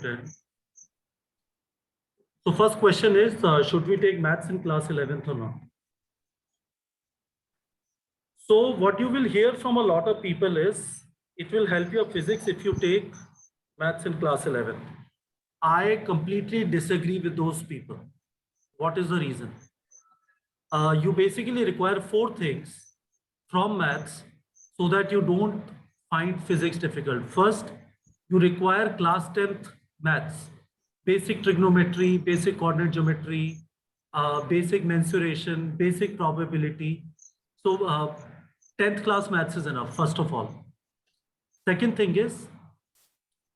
Then. So first question is, should we take maths in class 11th or not? So what you will hear from a lot of people is, it will help your physics if you take maths in class 11th. I completely disagree with those people. What is the reason? You basically require 4 things from maths so that you don't find physics difficult. First, you require class 10th maths, basic trigonometry, basic coordinate geometry, basic mensuration, basic probability. So 10th class maths is enough, first of all. Second thing is,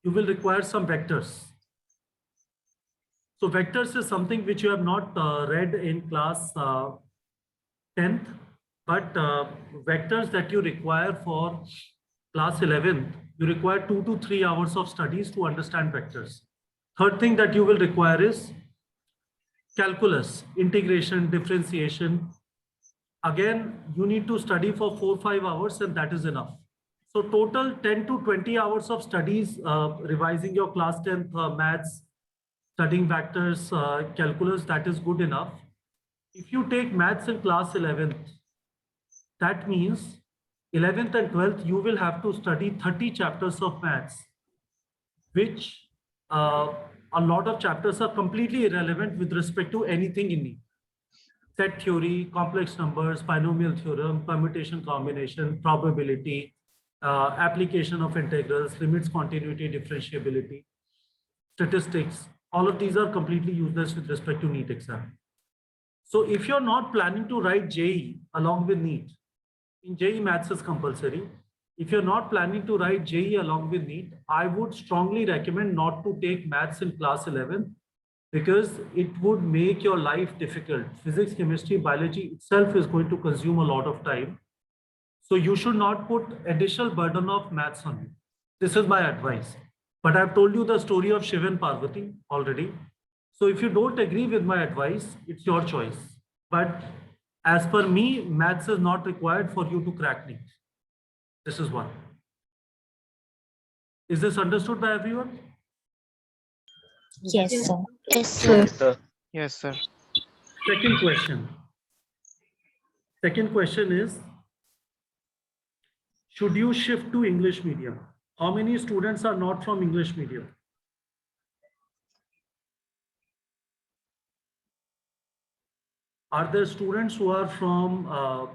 you will require some vectors. So vectors is something which you have not read in class 10th, but vectors that you require for class 11th, you require 2 to 3 hours of studies to understand vectors. Third thing that you will require is calculus, integration, differentiation. Again, you need to study for 4-5 hours and that is enough. So total 10 to 20 hours of studies, revising your class 10th maths, studying vectors, calculus, that is good enough. If you take maths in class 11th, that means 11th and 12th, you will have to study 30 chapters of maths, which a lot of chapters are completely irrelevant with respect to anything in it. Set theory, complex numbers, binomial theorem, permutation combination, probability, application of integrals, limits, continuity, differentiability, statistics. All of these are completely useless with respect to NEET exam. So if you're not planning to write JEE along with NEET, in JEE maths is compulsory. If you're not planning to write JEE along with NEET, I would strongly recommend not to take maths in class 11 because it would make your life difficult. Physics, chemistry, biology itself is going to consume a lot of time. So you should not put additional burden of maths on you. This is my advice. But I've told you the story of Shiv and Parvati already. So if you don't agree with my advice, it's your choice. But as per me, maths is not required for you to crack NEET. This is one. Is this understood by everyone? Yes, sir. Yes, sir. Yes, sir. Second question. Second question is, should you shift to English medium? How many students are not from English medium? Are there students who are from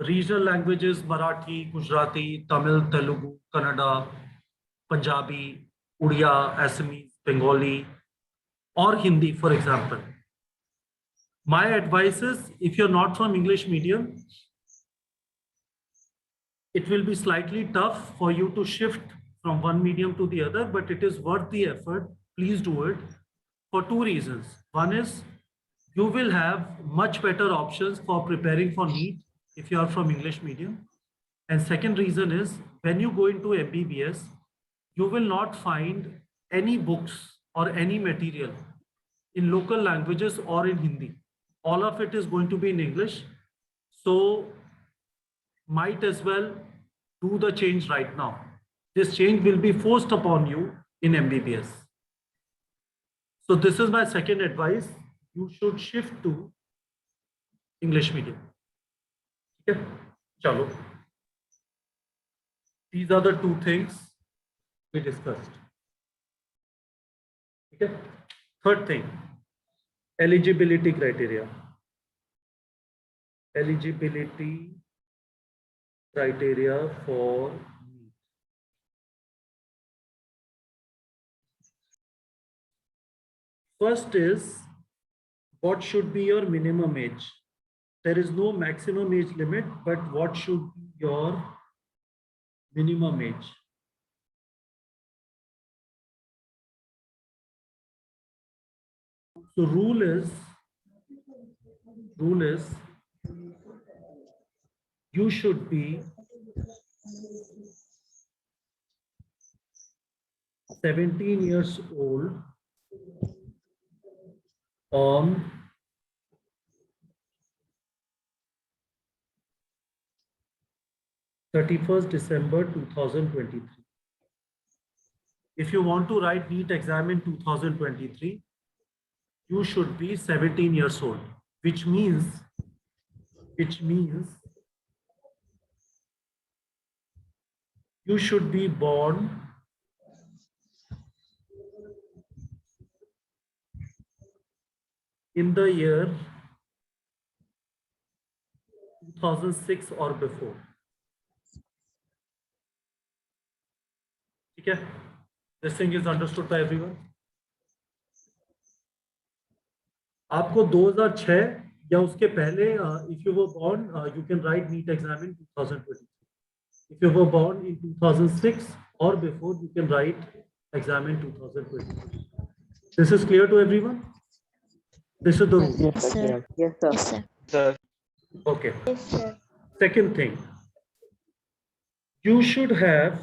regional languages, Marathi, Gujarati, Tamil, Telugu, Kannada, Punjabi, Odia, Assamese, Bengali, or Hindi, for example? My advice is, if you're not from English medium, it will be slightly tough for you to shift from one medium to the other, but it is worth the effort. Please do it for 2 reasons. One is, you will have much better options for preparing for NEET if you are from English medium. And second reason is, when you go into MBBS, you will not find any books or any material in local languages or in Hindi. All of it is going to be in English. So might as well do the change right now. This change will be forced upon you in MBBS. So this is my second advice. You should shift to English medium. Okay, chalo. These are the 2 things we discussed. Okay. Third thing, eligibility criteria. Eligibility criteria for NEET. First is, what should be your minimum age? There is no maximum age limit, but what should be your minimum age? So rule is you should be 17 years old on 31st December 2023. if you want to write NEET exam in 2023, you should be 17 years old, which means you should be born in the year 2006 or before. ठीक है? This thing is understood by everyone. आपको 2006 या उसके पहले, if you were born, you can write NEET exam in 2023. If you were born in 2006 or before, you can write exam in 2023. This is clear to everyone? This is the rule. Yes, sir. Yes, sir. Yes, sir. Sir. Okay. Yes, sir. Second thing, you should have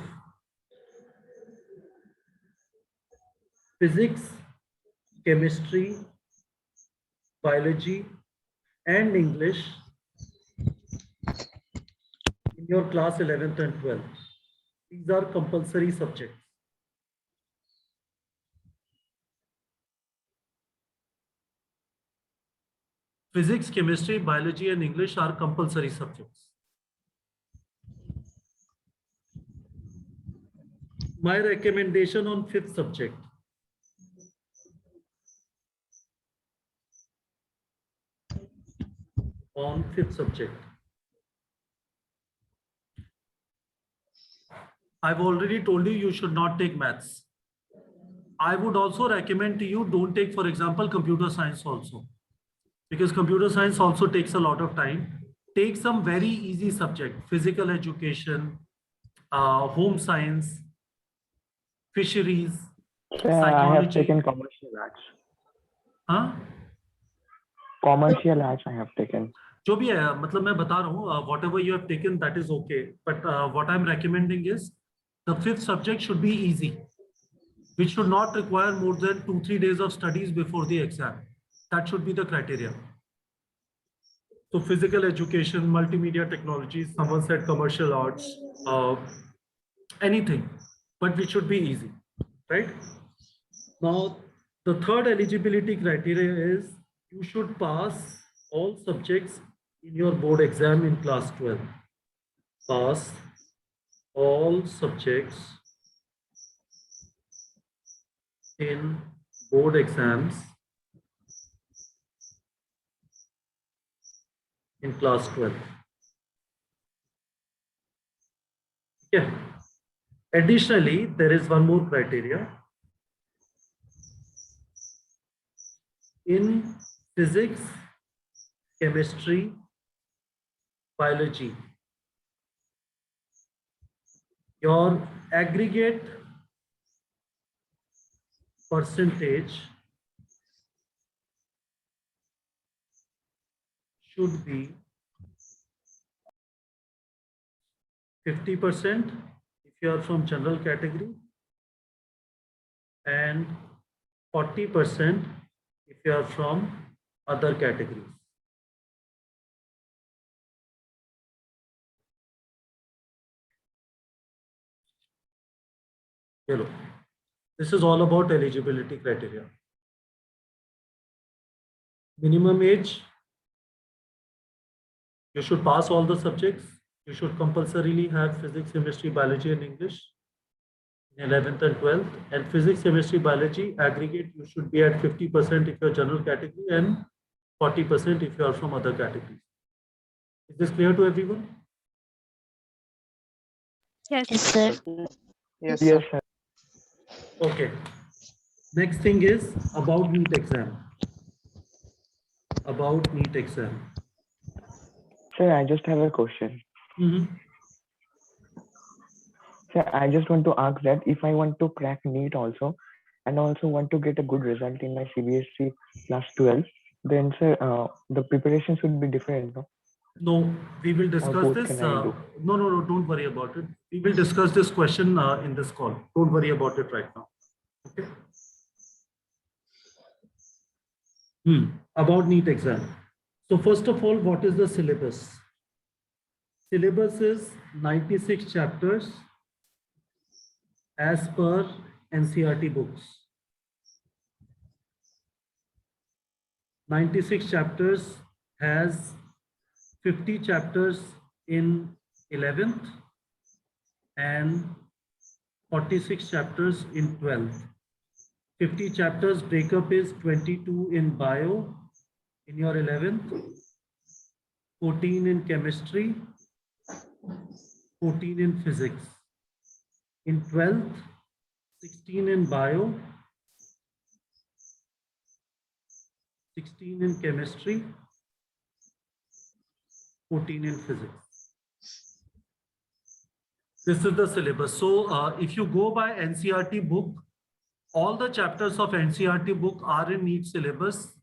physics, chemistry, biology, and English in your class 11th and 12th. These are compulsory subjects. Physics, chemistry, biology, and English are compulsory subjects. My recommendation on fifth subject. On fifth subject. I've already told you, you should not take maths. I would also recommend to you, don't take, for example, computer science also. Because computer science also takes a lot of time. Take some very easy subject, physical education, home science, fisheries, Sir, I have taken commercial arts. हाँ? Commercial arts I have taken. जो भी है, मतलब मैं बता रहा हूँ, whatever you have taken, that is okay. But what I'm recommending is, the fifth subject should be easy, which should not require more than 2-3 days of studies before the exam. That should be the criteria. So physical education, multimedia technology, someone said commercial arts, anything, but which should be easy, right? Now, the third eligibility criteria is you should pass all subjects in your board exam in class 12. Pass all subjects in board exams in class 12. Yeah. Additionally, there is one more criteria. In physics, chemistry, biology, your aggregate percentage should be 50% if you are from general category and 40% if you are from other categories. Hello. This is all about eligibility criteria. Minimum age, you should pass all the subjects. You should compulsorily have physics, chemistry, biology, and English in 11th and 12th. And physics, chemistry, biology aggregate, you should be at 50% if you're general category and 40% if you are from other categories. Is this clear to everyone? Yes, sir. Yes, Yes, sir. sir. Okay. Next thing is about NEET exam. About NEET exam. Sir, I just have a question. Mm-hmm. Sir, I just want to ask that if I want to crack NEET also, and also want to get a good result in my CBSE class 12, then sir, the preparation should be different, no? No, we will discuss what this. can I do? No, don't worry about it. We will discuss this question in this call. Don't worry about it right now. Okay. About NEET exam. So first of all, what is the syllabus? Syllabus is 96 chapters as per NCERT books. 96 chapters has 50 chapters in 11th and 46 chapters in 12th. 50 chapters breakup is 22 in bio in your 11th, 14 in chemistry, 14 in physics. In 12th, 16 in bio, 16 in chemistry, 14 in physics. This is the syllabus. So if you go by NCERT book, all the chapters of NCERT book are in NEET syllabus,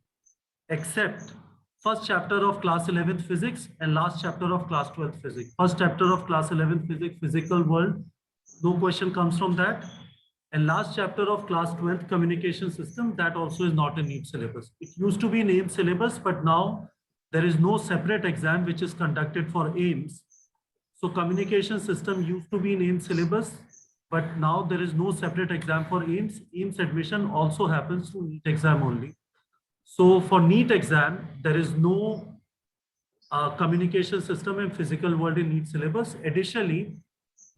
except first chapter of class 11th physics and last chapter of class 12th physics. First chapter of class 11th physics, physical world, no question comes from that. And last chapter of class 12th communication system, that also is not a NEET syllabus. It used to be named syllabus, but now there is no separate exam which is conducted for AIMS. So communication system used to be named syllabus, but now there is no separate exam for AIMS. AIMS admission also happens to NEET exam only. So for NEET exam, there is no communication system and physical world in NEET syllabus. Additionally,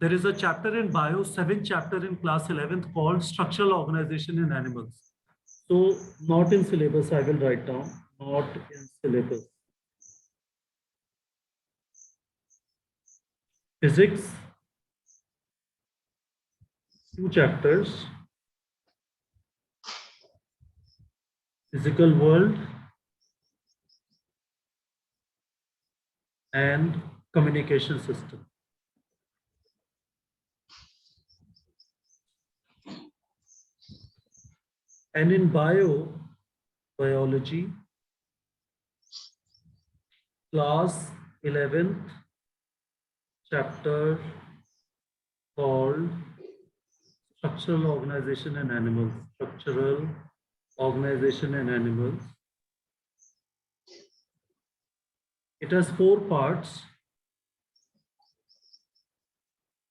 there is a chapter in bio, 7th chapter in class 11th called structural organization in animals. So not in syllabus, I will write down, not in syllabus. Physics, 2 chapters. Physical world and communication system. And in biology, class 11th chapter called structural organization in animals. Structural organization in animals. It has 4 parts.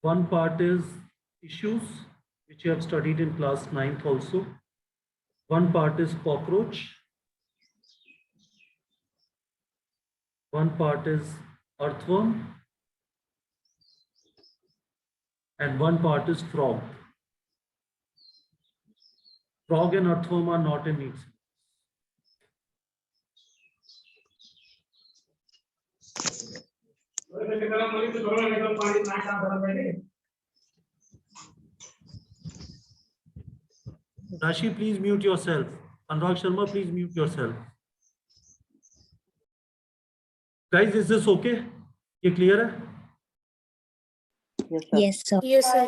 One part is tissues, which you have studied in class 9th also. One part is cockroach. One part is earthworm. And one part is frog. Frog and earthworm are not in NEET. Rashi, please mute yourself. Anurag Sharma, please mute yourself. Guys, is this okay? You clear? Yes, sir. Yes, sir.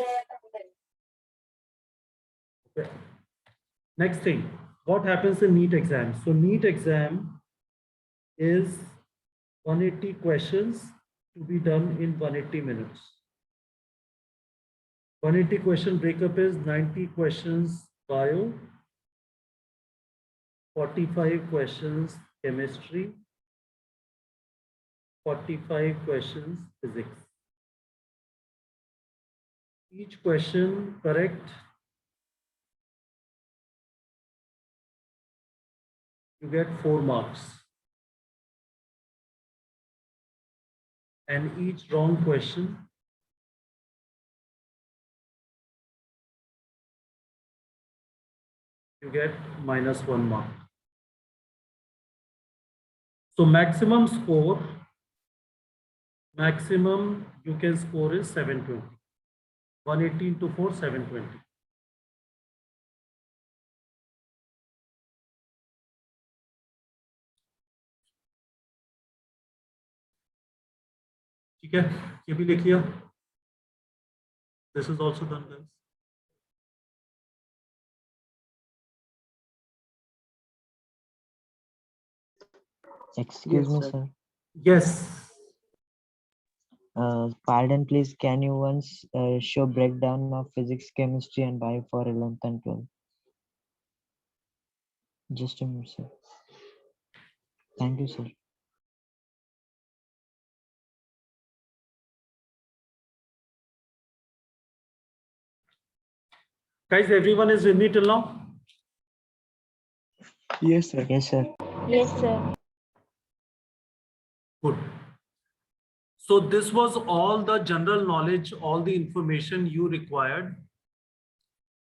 Okay. Next thing, what happens in NEET exam? So NEET exam is 180 questions to be done in 180 minutes. 180 question breakup is 90 questions bio, 45 questions chemistry, 45 questions physics. Each question correct, you get 4 marks. And each wrong question, you get -1 mark. So maximum you can score is 720. 180 into 4, 720. ठीक है, ये भी लिख लिया. This is also done, guys. Excuse me, sir. Yes. Pardon, please. Can you once show breakdown of physics, chemistry, and bio for 11th and 12th? Just a minute, sir. Thank you, sir. Guys, everyone is with me till now? Yes, sir. Yes, sir. Yes, sir. Good. So this was all the general knowledge, all the information you required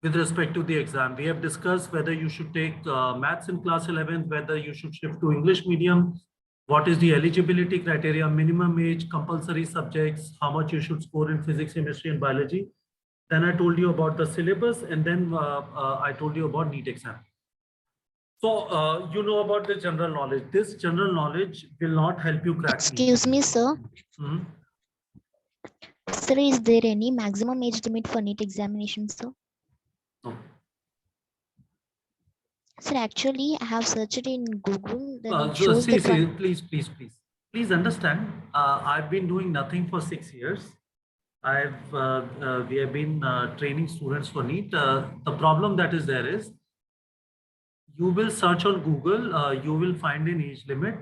with respect to the exam. We have discussed whether you should take maths in class 11, whether you should shift to English medium, what is the eligibility criteria, minimum age, compulsory subjects, how much you should score in physics, chemistry, and biology. Then I told you about the syllabus, and then I told you about NEET exam. So you know about the general knowledge. This general knowledge will not help you crack NEET. Excuse me, sir. Mhm. Sir, is there any maximum age limit for NEET examination, sir? No. Sir, actually, I have searched in Google. Then it So shows the please understand. I've been doing nothing for 6 years. We have been training students for NEET. The problem that is there is, you will search on Google, you will find an age limit.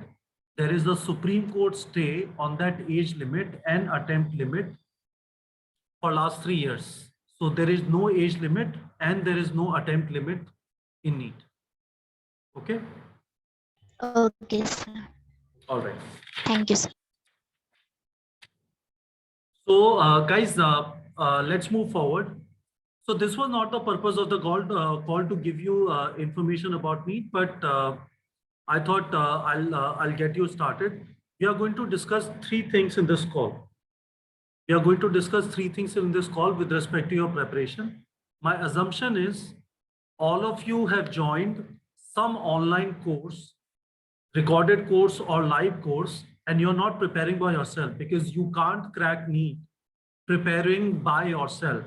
There is a Supreme Court stay on that age limit and attempt limit for last 3 years. So there is no age limit and there is no attempt limit in NEET. Okay. Okay, sir. All right. Thank you, sir. So guys, let's move forward. So this was not the purpose of the call to give you information about NEET, but I thought I'll get you started. We are going to discuss 3 things in this call. We are going to discuss 3 things in this call with respect to your preparation. My assumption is all of you have joined some online course, recorded course or live course, and you're not preparing by yourself, because you can't crack NEET preparing by yourself.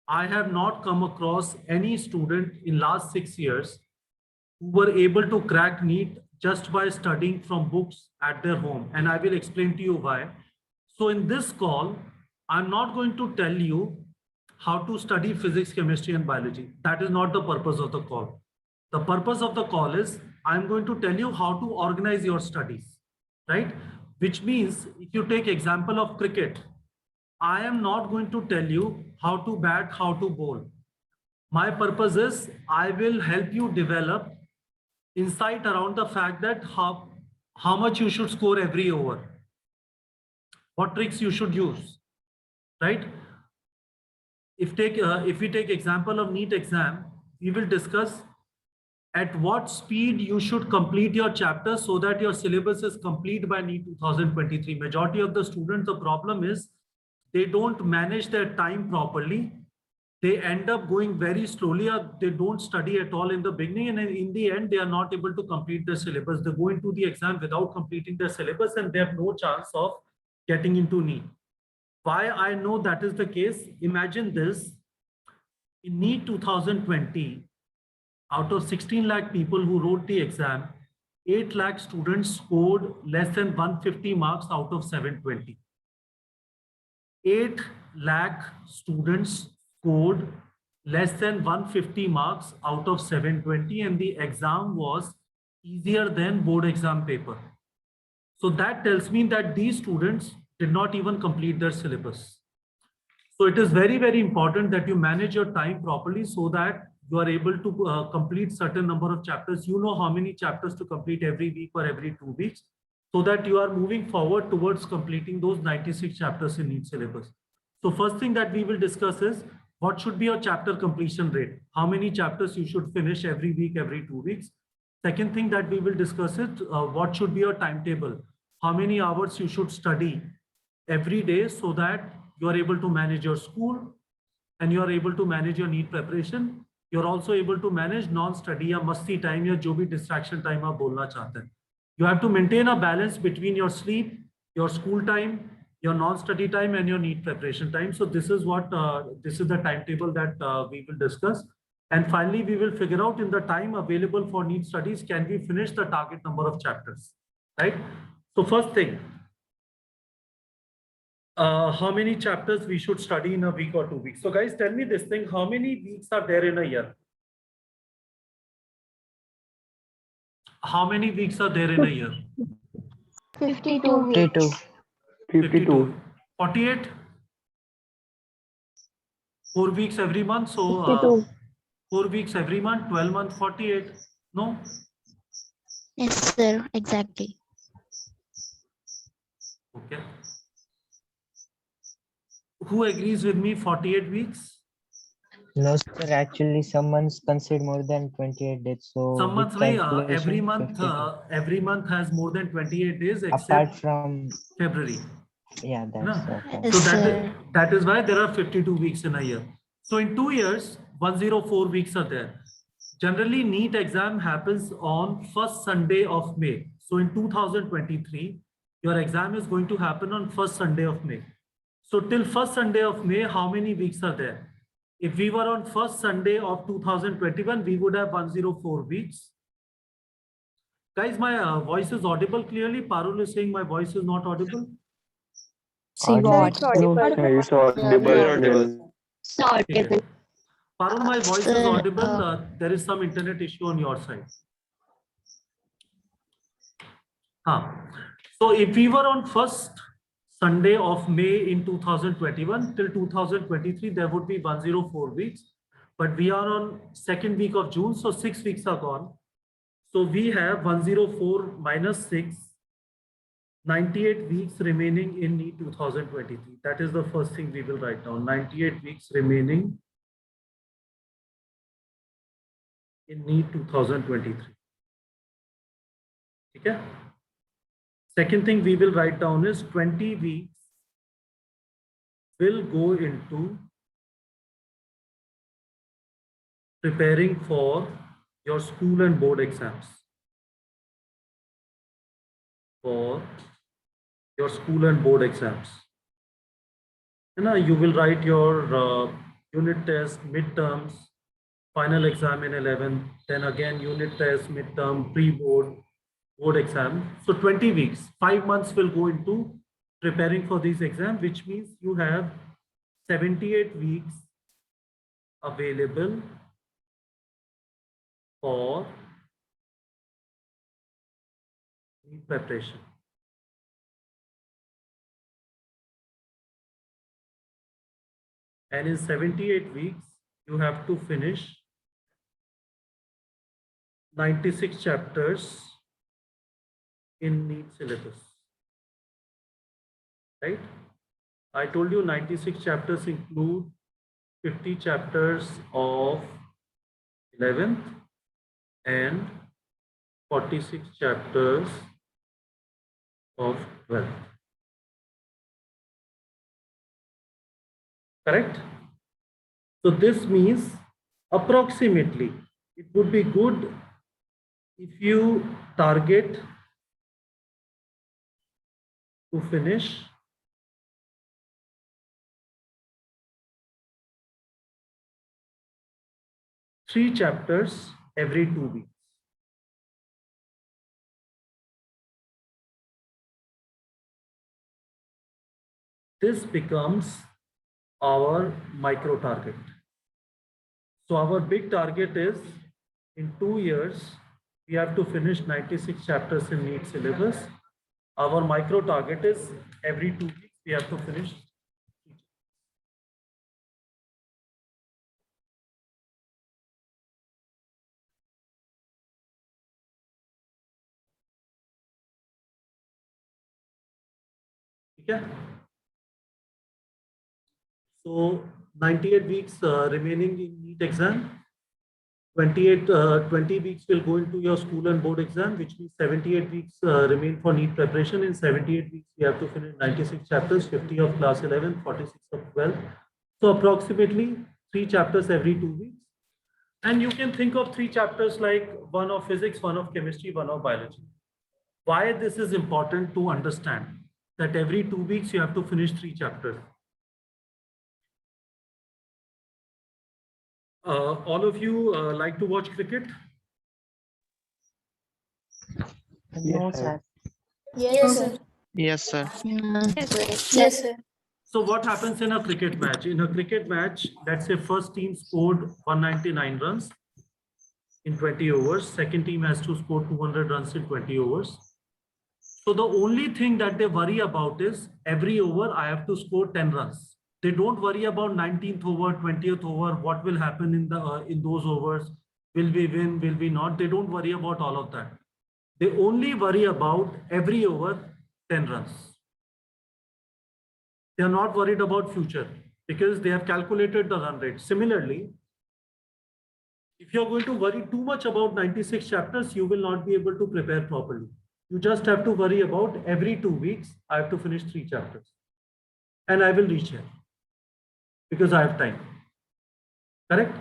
I have not come across any student in last 6 years who were able to crack NEET just by studying from books at their home. And I will explain to you why. So in this call, I'm not going to tell you how to study physics, chemistry, and biology. That is not the purpose of the call. The purpose of the call is I'm going to tell you how to organize your studies, right? Which means if you take example of cricket, I am not going to tell you how to bat, how to bowl. My purpose is I will help you develop insight around the fact that how much you should score every over, what tricks you should use, right? If we take example of NEET exam, we will discuss at what speed you should complete your chapter so that your syllabus is complete by NEET 2023. Majority of the students, the problem is they don't manage their time properly. They end up going very slowly, or they don't study at all in the beginning, and in the end they are not able to complete their syllabus. They go into the exam without completing their syllabus and they have no chance of getting into NEET. Why I know that is the case? Imagine this: in NEET 2020, out of 16 lakh people who wrote the exam, 8 lakh students scored less than 150 marks out of 720. 8 lakh students scored less than 150 marks out of 720, and the exam was easier than board exam paper. So that tells me that these students did not even complete their syllabus. So it is very, very important that you manage your time properly so that you are able to complete certain number of chapters. You know how many chapters to complete every week or every 2 weeks, so that you are moving forward towards completing those 96 chapters in each syllabus. So first thing that we will discuss is what should be your chapter completion rate? How many chapters you should finish every week, every 2 weeks? Second thing that we will discuss is what should be your timetable? How many hours you should study every day so that you are able to manage your school and you are able to manage your NEET preparation. You're also able to manage non-study या मस्ती time या जो भी distraction time आप बोलना चाहते हैं. You have to maintain a balance between your sleep, your school time, your non-study time, and your NEET preparation time. So this is what this is the timetable that we will discuss. And finally, we will figure out in the time available for NEET studies, can we finish the target number of chapters, right? So first thing, how many chapters we should study in a week or 2 weeks? So guys, tell me this thing, how many weeks are there in a year? How many weeks are there in a year? 52 weeks. 52. 52. 48? 4 weeks every month. So 52. 4 weeks every month, 12 month, 48. No? Yes, sir. Exactly. Okay. Who agrees with me? 48 weeks? No, sir. Actually, some months consider more than 28 days. So Some with months, calculation, 52. every month has more than 28 days Apart except from, February. yeah, है ना? that's okay. So Yes, sir. that is why there are 52 weeks in a year. So in 2 years, 104 weeks are there. Generally, NEET exam happens on first Sunday of May. So in 2023, your exam is going to happen on first Sunday of May. So till first Sunday of May, how many weeks are there? If we were on first Sunday of 2021, we would have 104 weeks. Guys, my voice is audible clearly. Parul is saying my voice is not audible. Sir, it's No, audible. sir, it's audible. Okay. Parul, my voice is Sir, audible. There is some internet issue on your side. So if we were on first Sunday of May in 2021 till 2023, there would be 104 weeks. But we are on second week of June, so 6 weeks are gone. So we have 104 minus 6, 98 weeks remaining in NEET 2023. That is the first thing we will write down. 98 weeks remaining in NEET 2023. Okay? Second thing we will write down is 20 weeks will go into preparing for your school and board exams. For your school and board exams. You will write your unit test, midterms, final exam in 11th, then again unit test, midterm, pre-board, board exam. So 20 weeks, 5 months will go into preparing for these exams, which means you have 78 weeks available for NEET preparation. And in 78 weeks, you have to finish 96 chapters in NEET syllabus. Right? I told you 96 chapters include 50 chapters of 11th and 46 chapters of 12th. Correct? So this means approximately it would be good if you target to finish 3 chapters every 2 weeks. This becomes our micro target. So our big target is in 2 years, we have to finish 96 chapters in NEET syllabus. Our micro target is every 2 weeks, we have to finish. Okay. So 98 weeks remaining in NEET exam. 20 weeks will go into your school and board exam, which means 78 weeks remain for NEET preparation. In 78 weeks, we have to finish 96 chapters, 50 of class 11, 46 of 12. So approximately 3 chapters every 2 weeks. And you can think of 3 chapters like 1 of physics, 1 of chemistry, 1 of biology. Why this is important to understand that every 2 weeks you have to finish 3 chapters. All of you like to watch cricket? Yes, sir. Yes, sir. Yes, sir. Yes, sir. So what happens in a cricket match? In a cricket match, let's say first team scored 199 runs in 20 overs. Second team has to score 200 runs in 20 overs. So the only thing that they worry about is every over I have to score 10 runs. They don't worry about 19th over, 20th over, what will happen in those overs. Will we win? Will we not? They don't worry about all of that. They only worry about every over 10 runs. They are not worried about future because they have calculated the run rate. Similarly, if you're going to worry too much about 96 chapters, you will not be able to prepare properly. You just have to worry about every 2 weeks, I have to finish 3 chapters and I will reach here because I have time. Correct?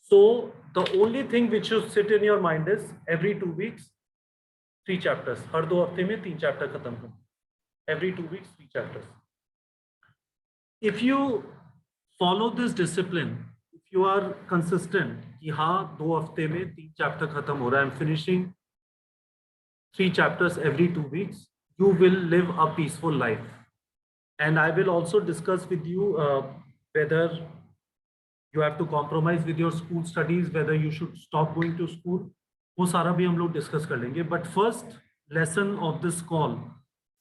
So the only thing which should sit in your mind is every 2 weeks, 3 chapters. हर 2 हफ्ते में 3 chapter खत्म करो. Every 2 weeks, 3 chapters. If you follow this discipline, if you are consistent, कि हाँ 2 हफ्ते में 3 chapter खत्म हो रहा है, I'm finishing 3 chapters every 2 weeks, you will live a peaceful life. And I will also discuss with you whether you have to compromise with your school studies, whether you should stop going to school. वो सारा भी हम लोग discuss कर लेंगे. But first lesson of this call,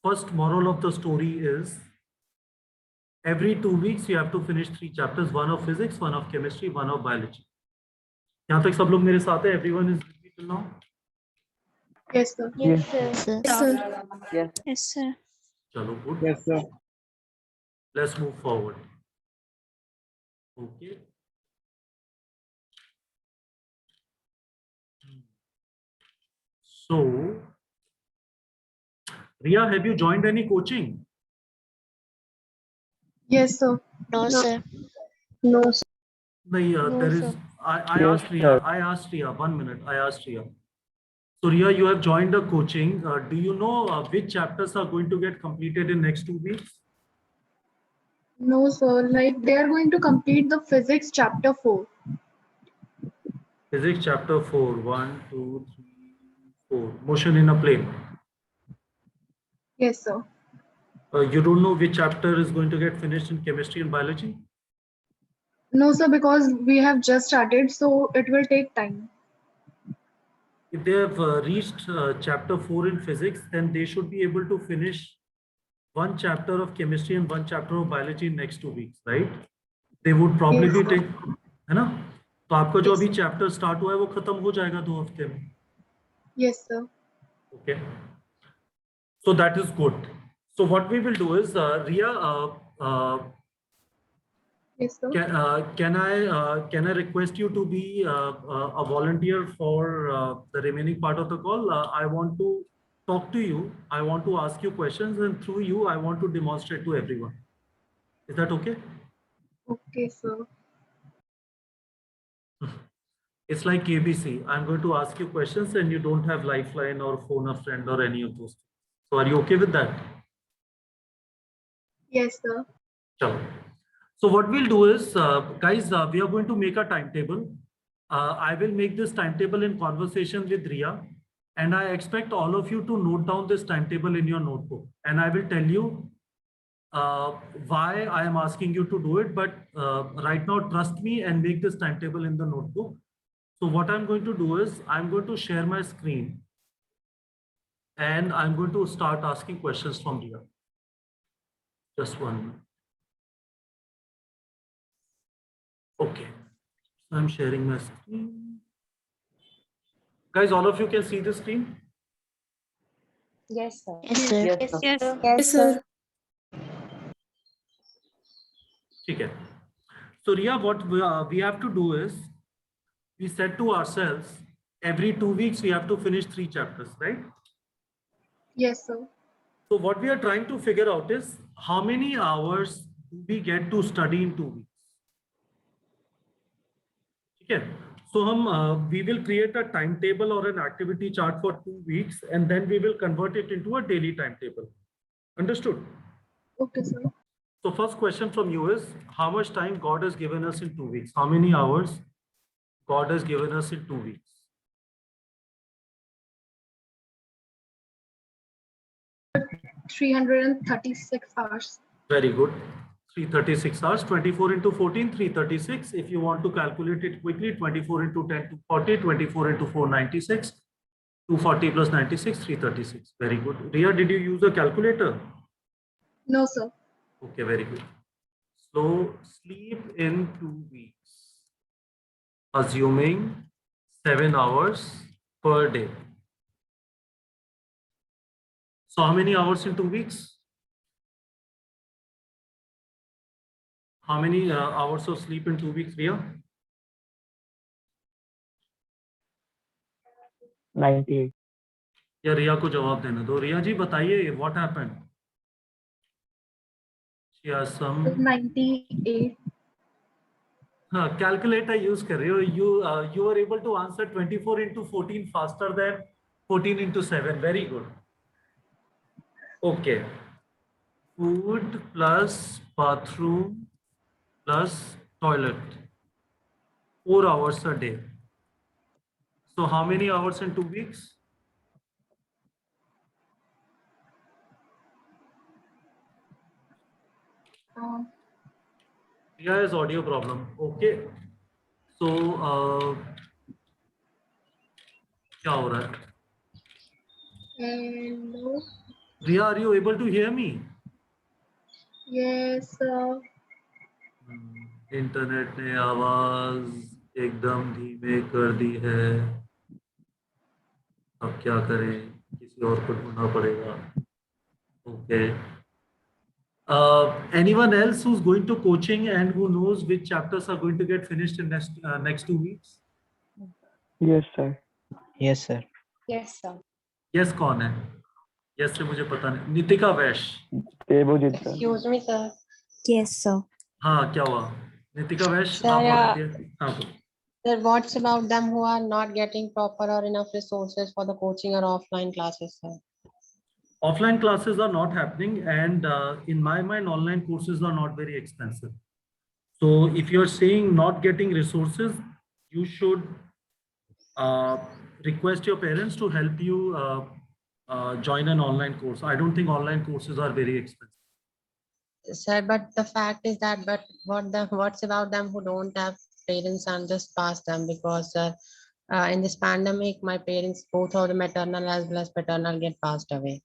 first moral of the story is every 2 weeks you have to finish 3 chapters, 1 of physics, 1 of chemistry, 1 of biology. यहाँ तक सब लोग मेरे साथ हैं? Everyone is with me till now? Yes, sir. Yes, sir. Yes, sir. Yes, sir. Chalo, good. Yes, sir. Let's move forward. Okay. So, Ria, have you joined any coaching? Yes, sir. No, sir. No, sir. No, there is. sir. I Yes, asked Ria. I asked Ria. 1 minute. I asked Ria. So Ria, you have joined the coaching. Do you know which chapters are going to get completed in next 2 weeks? No, sir. Like they are going to complete the physics chapter 4. Physics chapter 4. 1, 2, 3, 4. Motion in a plane. Yes, sir. You don't know which chapter is going to get finished in chemistry and biology? No, sir, because we have just started, so it will take time. If they have reached chapter 4 in physics, then they should be able to finish 1 chapter of chemistry and 1 chapter of biology in next 2 weeks, right? They would probably Yes, be sir. take, है ना? तो आपका जो Yes, अभी sir. Chapter start हुआ है वो खत्म हो जाएगा 2 हफ्ते में. Yes, sir. Okay. So that is good. So what we will do is, Ria, Yes, sir. can I request you to be a volunteer for the remaining part of the call? I want to talk to you. I want to ask you questions, and through you, I want to demonstrate to everyone. Is that okay? Okay, sir. It's like ABC. I'm going to ask you questions, and you don't have Lifeline or phone a friend or any of those. So are you okay with that? Yes, sir. Chalo. So what we'll do is, guys, we are going to make a timetable. I will make this timetable in conversation with Ria, and I expect all of you to note down this timetable in your notebook. And I will tell you why I am asking you to do it. But right now, trust me and make this timetable in the notebook. So what I'm going to do is, I'm going to share my screen, and I'm going to start asking questions from Ria. Just 1 minute. Okay, so I'm sharing my screen. Guys, all of you can see the screen? Yes, sir. Yes, sir. Yes. Yes, sir. Okay. So Ria, what we have to do is, we said to ourselves, every 2 weeks we have to finish 3 chapters, right? Yes, sir. So what we are trying to figure out is, how many hours do we get to study in 2 weeks? Okay. So we will create a timetable or an activity chart for 2 weeks, and then we will convert it into a daily timetable. Understood? Okay, sir. So first question from you is, how much time God has given us in 2 weeks? How many hours God has given us in 2 weeks? Three 336 hours. Very good. 336 hours, 24 into 14, 336. If you want to calculate it quickly, 24 into 10, 240, 24 into 4, 96. 240 plus 96, 336. Very good. Ria, did you use a calculator? No, sir. Okay, very good. So sleep in 2 weeks, assuming 7 hours per day. So how many hours in 2 weeks? How many hours of sleep in 2 weeks, Ria? 98. या रिया को जवाब देना दो. रिया जी बताइए, what happened? She has some 98. calculator use कर रहे हो. You are able to answer 24 into 14 faster than 14 into 7. Very good. Okay. Food plus bathroom plus toilet. 4 hours a day. So how many hours in 2 weeks? Ria has audio problem. Okay. So क्या हो रहा है? Hello. Ria, are you able to hear me? Yes, sir. Internet ने आवाज एकदम धीमे कर दी है. अब क्या करें? किसी और को ढूंढना पड़ेगा. Okay. Anyone else who's going to coaching and who knows which chapters are going to get finished in next 2 weeks? Yes, sir. Yes, sir. Yes, sir. Yes, कौन है? Yes से मुझे पता नहीं. नितिका वैश्य. Debojit, sir. Excuse me, sir. Yes, sir. हाँ, क्या हुआ? नितिका वैश्य, Sir, आप yeah. volunteer. हाँ, बोलो. Sir, what's about them who are not getting proper or enough resources for the coaching or offline classes, sir? Offline classes are not happening, and in my mind, online courses are not very expensive. So if you're saying not getting resources, you should request your parents to help you join an online course. I don't think online courses are very expensive. Sir, but the fact is that, but what's about them who don't have parents and just pass them? Because in this pandemic, my parents, both of the maternal as well as paternal, get passed away.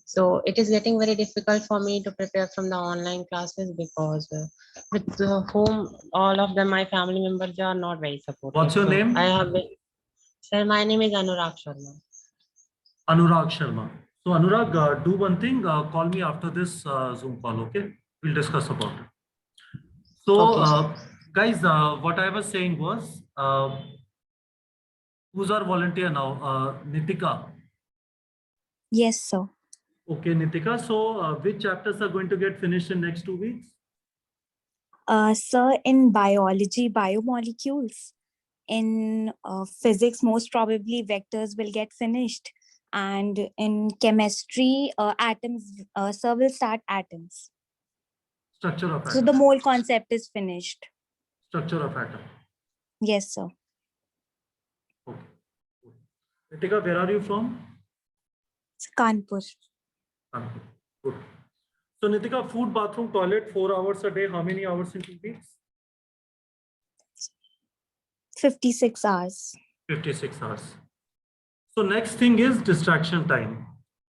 So it is getting very difficult for me to prepare from the online classes because with whom all of them, my family members, they are not very supportive. What's your So name? I have been, sir, my name is Anurag Sharma. Anurag Sharma. So Anurag, do one thing, call me after this Zoom call, okay? We'll discuss about it. So Okay, guys, what I was saying was, who's our volunteer now? Nitika. Yes, sir. Okay, Nitika. So which chapters are going to get finished in next 2 weeks? Sir, in biology, biomolecules. In physics, most probably vectors will get finished. And in chemistry, atoms, sir will start atoms. Structure of So atom. the mole concept is finished. Structure of atom. Yes, sir. Okay. Nitika, where are you from? It's Kanpur. Kanpur. Good. So Nitika, food, bathroom, toilet, 4 hours a day. How many hours in 2 weeks? 56 hours. 56 hours. So next thing is distraction time,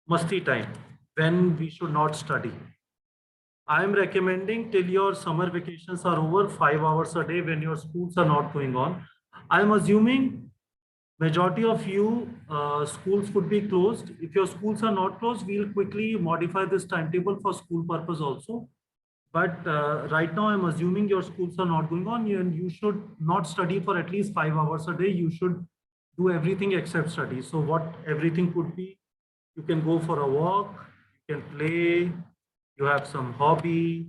masti time, when we should not study. I am recommending till your summer vacations are over, 5 hours a day when your schools are not going on. I am assuming majority of you schools would be closed. If your schools are not closed, we'll quickly modify this timetable for school purpose also. But right now I'm assuming your schools are not going on, and you should not study for at least 5 hours a day. You should do everything except study. So what everything could be, you can go for a walk, you can play, you have some hobby,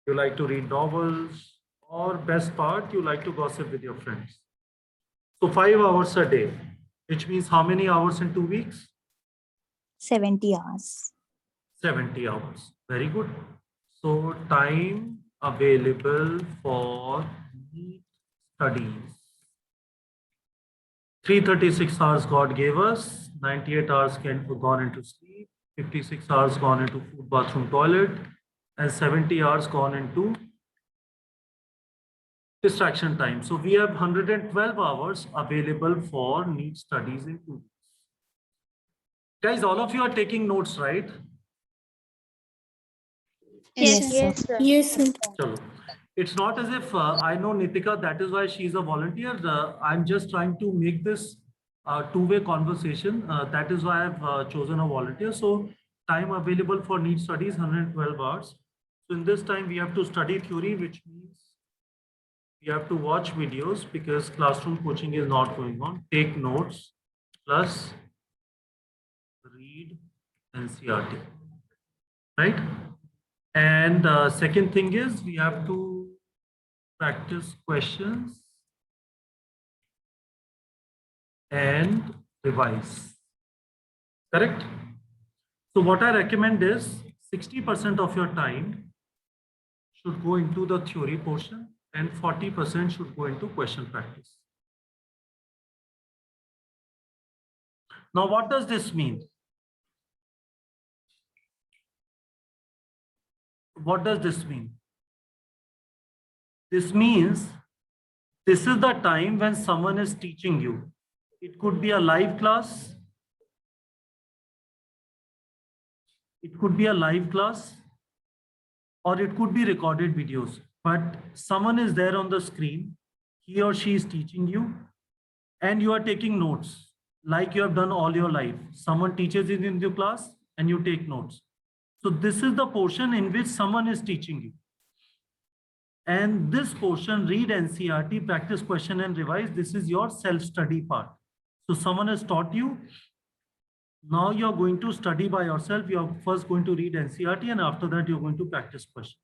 you like to read novels, or best part, you like to gossip with your friends. So 5 hours a day, which means how many hours in 2 weeks? 70 hours. 70 hours. Very good. So time available for neat studies. 336 hours God gave us, 98 hours gone into sleep, 56 hours gone into food, bathroom, toilet, and 70 hours gone into distraction time. So we have 112 hours available for neat studies in 2 weeks. Guys, all of you are taking notes, right? Yes, sir. Yes, sir. Chalo. It's not as if I know Nitika, that is why she's a volunteer. I'm just trying to make this two-way conversation. That is why I've chosen a volunteer. So time available for NEET studies, 112 hours. So in this time, we have to study theory, which means we have to watch videos because classroom coaching is not going on. Take notes, plus read NCERT, right? And second thing is we have to practice questions and revise, correct? So what I recommend is 60% of your time should go into the theory portion and 40% should go into question practice. Now, what does this mean? What does this mean? This means this is the time when someone is teaching you. It could be a live class. It could be a live class, or it could be recorded videos. But someone is there on the screen. He or she is teaching you, and you are taking notes like you have done all your life. Someone teaches it in the class, and you take notes. So this is the portion in which someone is teaching you. And this portion, read NCERT, practice question and revise, this is your self-study part. So someone has taught you. Now you're going to study by yourself. You're first going to read NCERT and after that you're going to practice questions.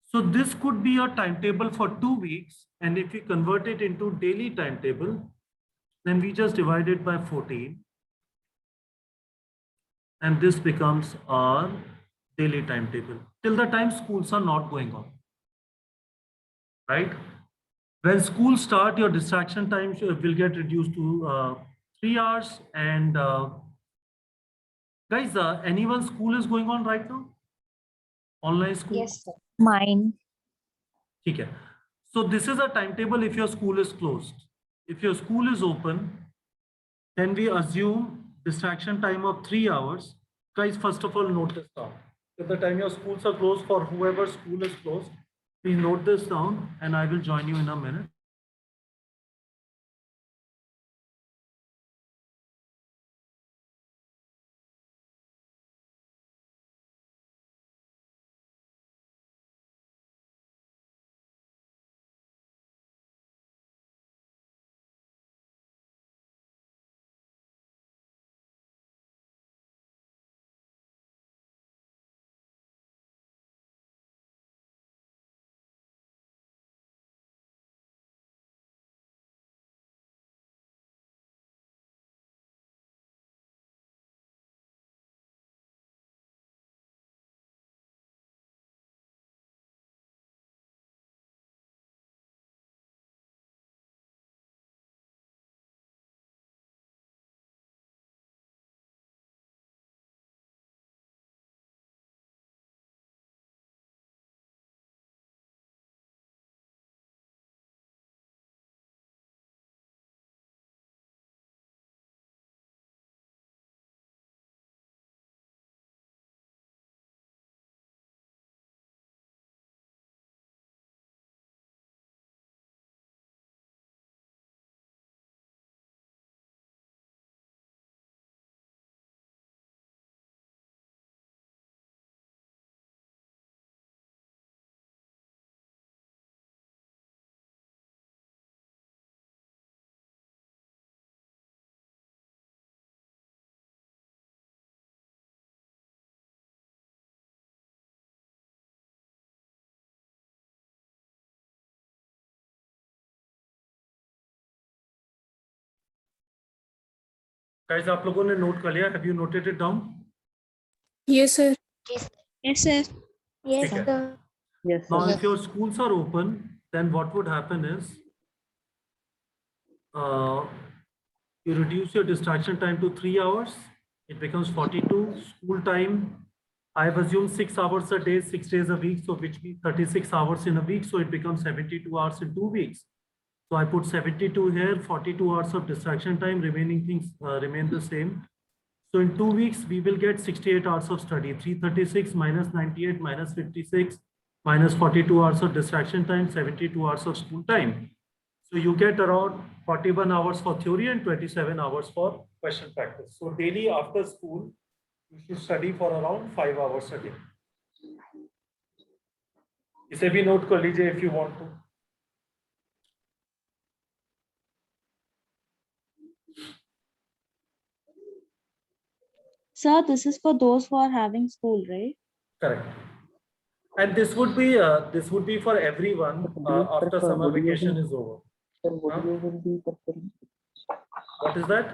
So this could be a timetable for 2 weeks. And if we convert it into daily timetable, then we just divide it by 14. And this becomes our daily timetable till the time schools are not going on, right? When schools start, your distraction time will get reduced to 3 hours. And guys, anyone's school is going on right now? Online school? Yes, sir. Mine. Okay. So this is a timetable if your school is closed. If your school is open, then we assume distraction time of 3 hours. Guys, first of all, note this down. At the time your schools are closed, for whoever school is closed, please note this down and I will join you in a minute. Guys, आप लोगों ने note कर लिया? Have you noted it down? Yes, sir. Yes, sir. Yes, Okay. sir. Yes, Now, sir. if your schools are open, then what would happen is you reduce your distraction time to 3 hours. It becomes 42. School time, I've assumed 6 hours a day, 6 days a week. So which means 36 hours in a week. So it becomes 72 hours in 2 weeks. So I put 72 here, 42 hours of distraction time, remaining things remain the same. So in 2 weeks, we will get 68 hours of study. 336 minus 98 minus 56 minus 42 hours of distraction time, 72 hours of school time. So you get around 41 hours for theory and 27 hours for question practice. So daily after school, you should study for around 5 hours a day. इसे भी note कर लीजिए if you want to. Sir, this is for those who are having school, right? Correct. And this would be for everyone after summer vacation is over. Sir, video will be preparing. What is that?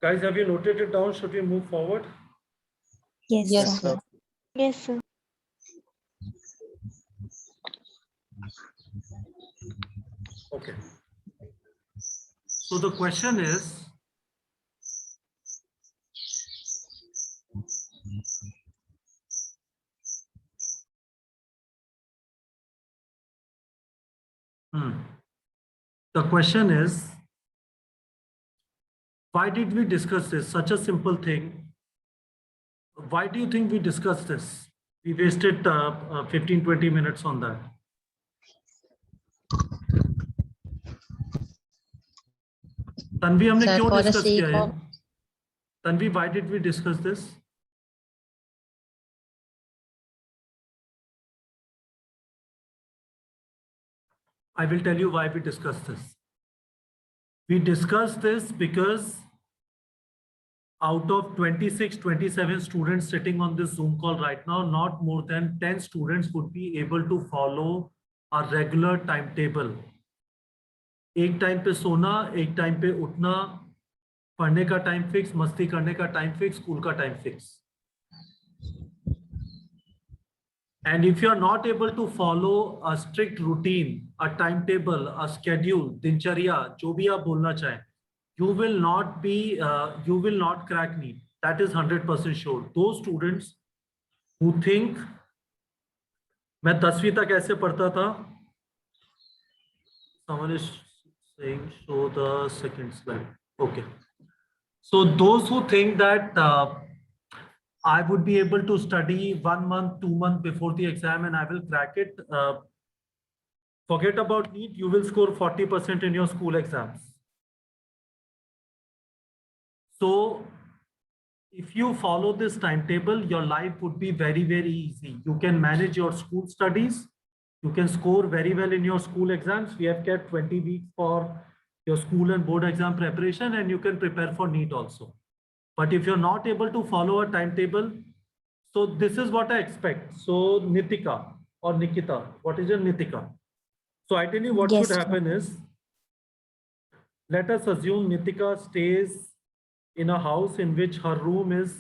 Guys, have you noted it down? Should we move forward? Yes, Yes, sir. sir. Yes, sir. Okay. So the question is, the question is, why did we discuss this? Such a simple thing. Why do you think we discussed this? We wasted 15-20 minutes on that. Tanvi, हमने Sir, क्यों for the discuss sake किया है? of- Tanvi, why did we discuss this? I will tell you why we discussed this. We discussed this because out of 26, 27 students sitting on this Zoom call right now, not more than 10 students would be able to follow a regular timetable. एक time पे सोना, एक time पे उठना, पढ़ने का time fix, मस्ती करने का टाइम फिक्स, स्कूल का time fix. And if you are not able to follow a strict routine, a timetable, a schedule, दिनचर्या, जो भी आप बोलना चाहें, you will not crack NEET. That is 100% sure. Those students who think, मैं 10वीं तक ऐसे पढ़ता था. Someone is saying, show the second slide. Okay. So those who think that I would be able to study 1 month, 2 months before the exam and I will crack it, forget about NEET, you will score 40% in your school exams. So if you follow this timetable, your life would be very, very easy. You can manage your school studies. You can score very well in your school exams. We have kept 20 weeks for your school and board exam preparation, and you can prepare for NEET also. But if you're not able to follow a timetable, so this is what I expect. So Nitika or Nikita, what is your Nitika? So ideally what Yes, should sir. happen is, let us assume Nitika stays in a house in which her room is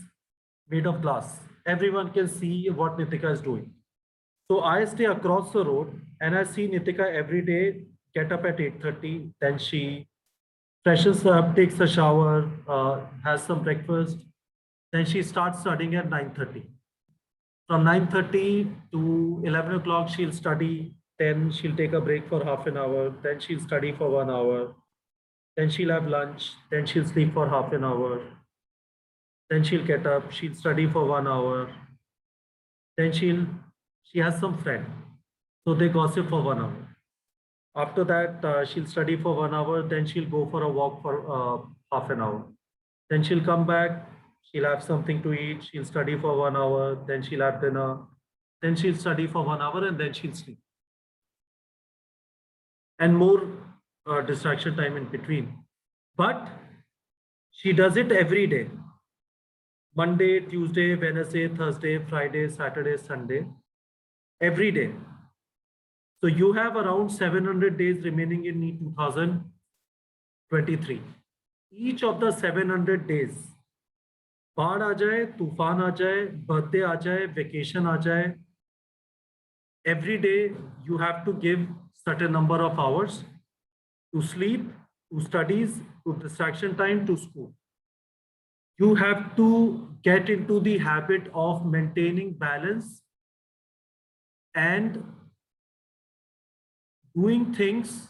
made of glass. Everyone can see what Nitika is doing. So I stay across the road and I see Nitika every day get up at 8:30. Then she freshens up, takes a shower, has some breakfast. Then she starts studying at 9:30. From 9:30 to 11 o'clock, she'll study. Then she'll take a break for half an hour. Then she'll study for 1 hour. Then she'll have lunch. Then she'll sleep for half an hour. Then she'll get up. She'll study for 1 hour. Then she has some friend. So they gossip for 1 hour. After that, she'll study for 1 hour. Then she'll go for a walk for half an hour. Then she'll come back. She'll have something to eat. She'll study for 1 hour. Then she'll have dinner. Then she'll study for 1 hour and then she'll sleep. And more distraction time in between. But she does it every day. Monday, Tuesday, Wednesday, Thursday, Friday, Saturday, Sunday. Every day. So you have around 700 days remaining in 2023. Each of the 700 days, बाढ़ आ जाए, तूफान आ जाए, birthday आ जाए, vacation आ जाए, every day you have to give certain number of hours to sleep, to studies, to distraction time, to school. You have to get into the habit of maintaining balance and doing things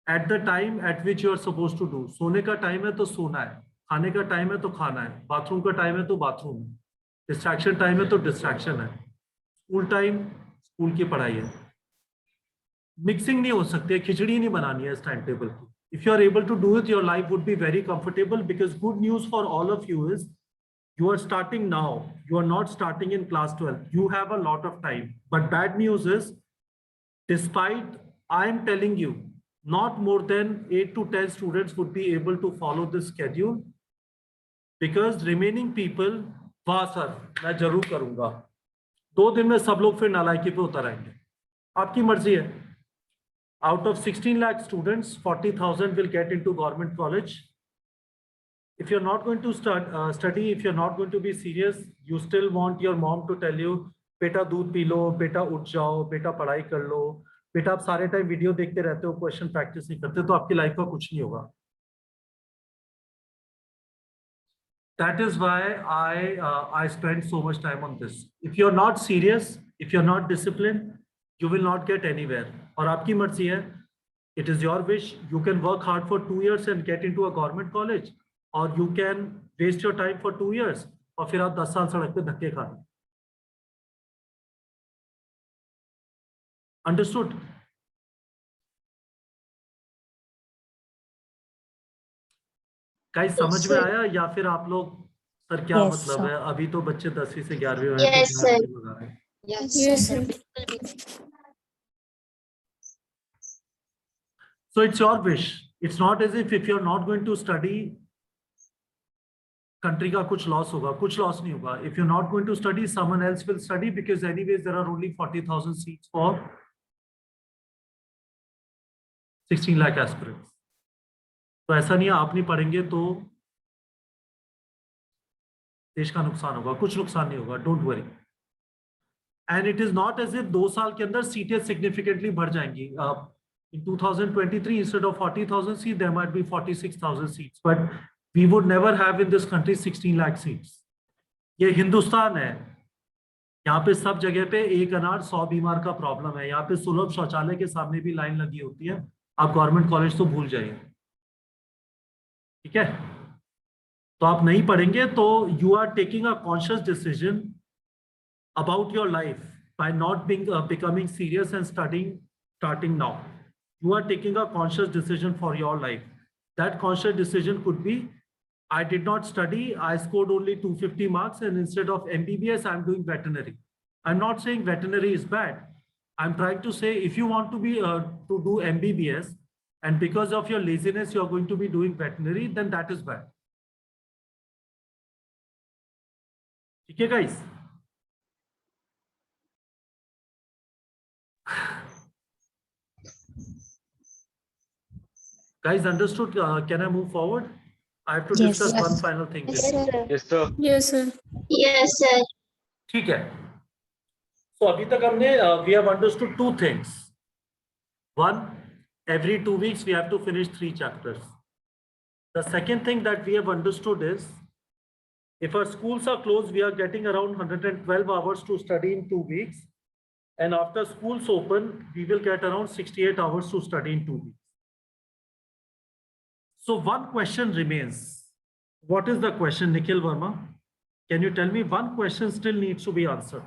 at the time at which you are supposed to do. सोने का time है तो सोना है, खाने का time है तो खाना है, बाथरूम का टाइम है तो बाथरूम है, डिस्ट्रैक्शन टाइम है तो डिस्ट्रैक्शन है, स्कूल टाइम स्कूल की पढ़ाई है. मिक्सिंग नहीं हो सकती है, खिचड़ी नहीं बनानी है इस टाइम टेबल की. If you are able to do it, your life would be very comfortable, because good news for all of you is you are starting now. You are not starting in class 12. You have a lot of time. But bad news is, despite I am telling you, not more than 8 to 10 students would be able to follow this schedule, because remaining people, वाह sir मैं जरूर करूंगा, 2 दिन में सब लोग फिर नालायकी पे उतर आएंगे. आपकी मर्जी है. Out of 16 lakh students, 40,000 will get into government college. If you're not going to study, if you're not going to be serious, you still want your mom to tell you, बेटा दूध पी लो, बेटा उठ जाओ, बेटा पढ़ाई कर लो, बेटा आप सारे टाइम वीडियो देखते रहते हो, क्वेश्चन प्रैक्टिस नहीं करते, तो आपकी लाइफ का कुछ नहीं होगा. That is why I spend so much time on this. If you're not serious, if you're not disciplined, you will not get anywhere. और आपकी मर्जी है. It is your wish. You can work hard for 2 years and get into a government college, or you can waste your time for 2 years और फिर आप 10 साल सड़क पे धक्के खा रहे. Understood? Guys, समझ में आया या फिर आप लोग सर क्या Yes, मतलब sir. है? अभी तो बच्चे 10वीं से 11वीं में हैं, Yes, तो ध्यान नहीं लगा रहे हैं. Yes, sir. So it's your wish. It's not as if you're not going to study, country का कुछ loss होगा, कुछ loss नहीं होगा. If you're not going to study, someone else will study, because anyways there are only 40,000 seats for 16 lakh aspirants. तो ऐसा नहीं है आप नहीं पढ़ेंगे तो देश का नुकसान होगा, कुछ नुकसान नहीं होगा. Don't worry. And it is not as if 2 साल के अंदर सीटें significantly बढ़ जाएंगी. In 2023, instead of 40,000 seats, there might be 46,000 seats. But we would never have in this country 16 lakh seats. ये हिंदुस्तान है. यहाँ पे सब जगह पे 1 अनार 100 बीमार का प्रॉब्लम है. यहाँ पे सुलभ शौचालय के सामने भी लाइन लगी होती है. आप गवर्नमेंट कॉलेज तो भूल जाइए. ठीक है, तो आप नहीं पढ़ेंगे तो you are taking a conscious decision about your life by not becoming serious and studying starting now. You are taking a conscious decision for your life. That conscious decision could be, I did not study, I scored only 250 marks, and instead of MBBS, I'm doing veterinary. I'm not saying veterinary is bad. I'm trying to say, if you want to be to do MBBS, and because of your laziness, you're going to be doing veterinary, then that is bad. Okay, guys? Guys, understood? Can I move forward? I have to Yes. discuss Yes. one final thing with you. Yes, sir. Yes, sir. Yes, sir. ठीक है. So अभी तक हमने we have understood 2 things. One, every 2 weeks we have to finish 3 chapters. The second thing that we have understood is, if our schools are closed, we are getting around 112 hours to study in 2 weeks. And after schools open, we will get around 68 hours to study in 2 weeks. So one question remains. What is the question, Nikhil Verma? Can you tell me one question still needs to be answered?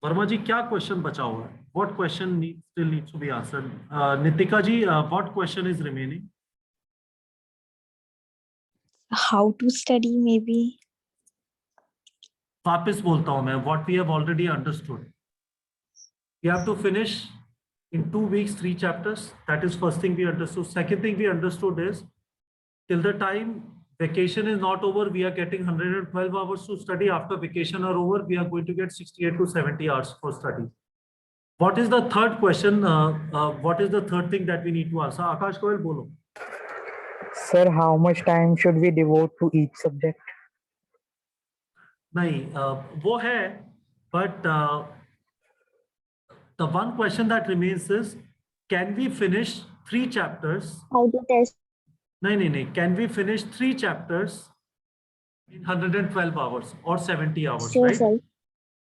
Verma ji, क्या question बचा हुआ है? What question still needs to be answered? Nitika ji, what question is remaining? How to study, maybe. वापस बोलता हूं मैं, what we have already understood. We have to finish in 2 weeks 3 chapters. That is first thing we understood. Second thing we understood is, till the time vacation is not over, we are getting 112 hours to study. After vacation are over, we are going to get 68 to 70 hours for study. What is the third question? What is the third thing that we need to answer? Akash Goel, bolo. Sir, how much time should we devote to each subject? नहीं वो है, but the one question that remains is, can we finish 3 chapters? How to test? नहीं, can we finish 3 chapters in 112 hours or 70 hours, Sure, right? sir.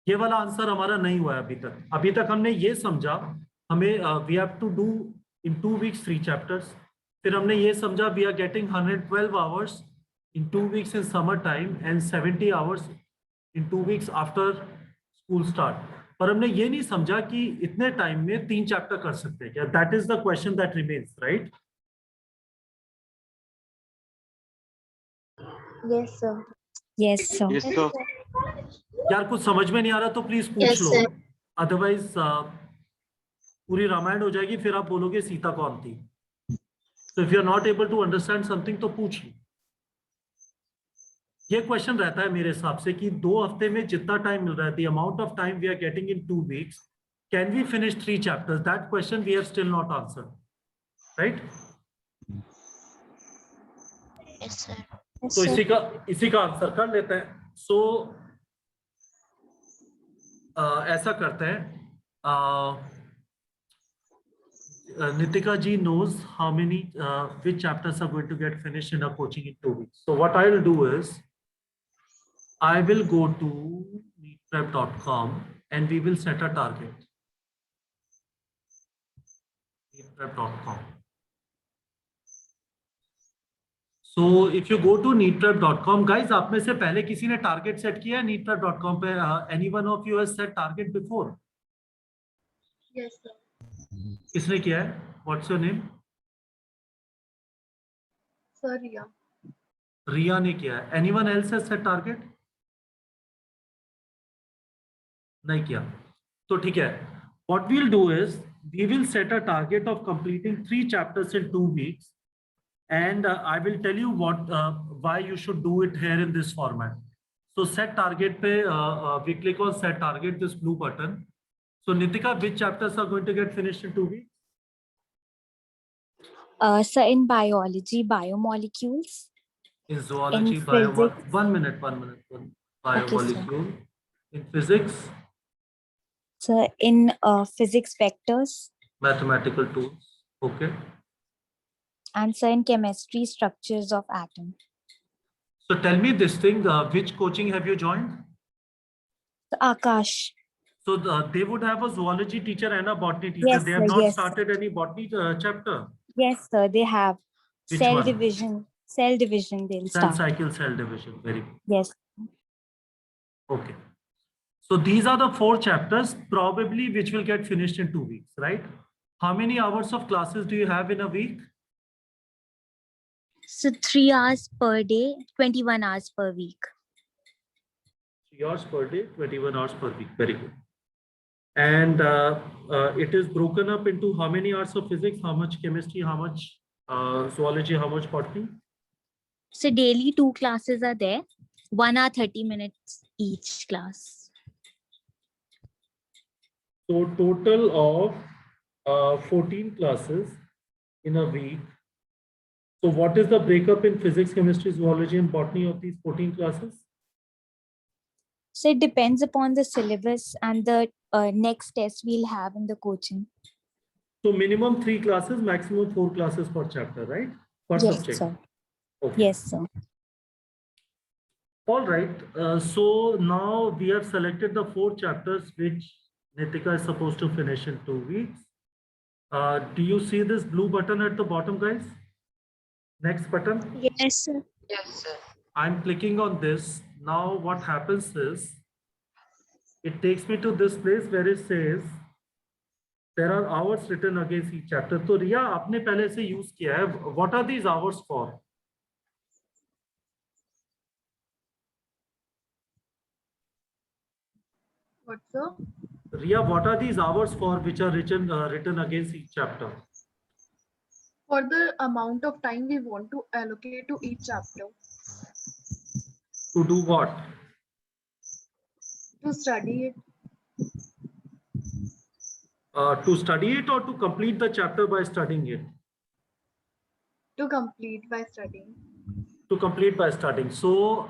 ये वाला answer हमारा नहीं हुआ है अभी तक। अभी तक हमने ये समझा हमें we have to do in 2 weeks 3 chapters। फिर हमने ये समझा we are getting 112 hours in 2 weeks in summer time and 70 hours in 2 weeks after school start। पर हमने ये नहीं समझा कि इतने टाइम में 3 चैप्टर कर सकते हैं क्या। That is the question that remains, right? Yes, sir. Yes, sir. Yes, sir. यार कुछ समझ में नहीं आ रहा तो प्लीज पूछ Yes, लो, sir. अदरवाइज पूरी रामायण हो जाएगी, फिर आप बोलोगे सीता कौन थी। So if you are not able to understand something तो पूछ लो। ये क्वेश्चन रहता है मेरे हिसाब से कि 2 हफ्ते में जितना टाइम मिल रहा है, the amount of time we are getting in 2 weeks, can we finish 3 chapters? That question we have still not answered, right? Yes, sir. Yes, तो sir. इसी का आंसर कर लेते हैं। सो ऐसा करते हैं, Nitika ji knows how many which chapters are going to get finished in a coaching in 2 weeks. So what I will do is I will go to neetprep.com and we will set a target. Neetprep.com. So if you go to neetprep.com, guys, आप में से पहले किसी ने target set किया है neetprep.com पे? Anyone of you has set target before? Yes, sir. किसने किया है? What's your name? Sir, Riya. रिया ने किया है। Anyone else has set target? नहीं किया तो ठीक है। What we'll do is we will set a target of completing 3 chapters in 2 weeks, and I will tell you why you should do it here in this format. So set target पे we click on set target, this blue button. So Nitika, which chapters are going to get finished in 2 weeks? So in biology, biomolecules. In zoology, In physics. one minute. Biomolecule. In physics, So in physics, vectors. mathematical tools. Okay. And so in chemistry, structures of atom. So tell me this thing, which coaching have you joined? So Akash. So they would have a zoology teacher and a botany teacher. Yes, They have sir, not yes. started any botany chapter. Yes, sir, they have. Which Cell one? division. Cell division they'll Cell start. cycle, cell division. Very good. Yes. Okay. So these are the 4 chapters probably which will get finished in 2 weeks, right? How many hours of classes do you have in a week? So 3 hours per day, 21 hours per week. 3 hours per day, 21 hours per week. Very good. And it is broken up into how many hours of physics, how much chemistry, how much zoology, how much botany? So daily 2 classes are there. 1 hour 30 minutes each class. So total of 14 classes in a week. So what is the breakup in physics, chemistry, zoology, and botany of these 14 classes? So it depends upon the syllabus and the next test we'll have in the coaching. So minimum 3 classes, maximum 4 classes per chapter, right? Per Yes, subject. sir. Okay. Yes, sir. All right. So now we have selected the 4 chapters which Nitika is supposed to finish in 2 weeks. Do you see this blue button at the bottom, guys? Next button. Yes, sir. Yes, sir. I'm clicking on this. Now what happens is it takes me to this place where it says there are hours written against each chapter. तो रिया आपने पहले से use किया है. What are these hours for? What, sir? Riya, what are these hours for which are written against each chapter? For the amount of time we want to allocate to each chapter. To do what? To study it. To study it or to complete the chapter by studying it? To complete by studying. to complete by starting. So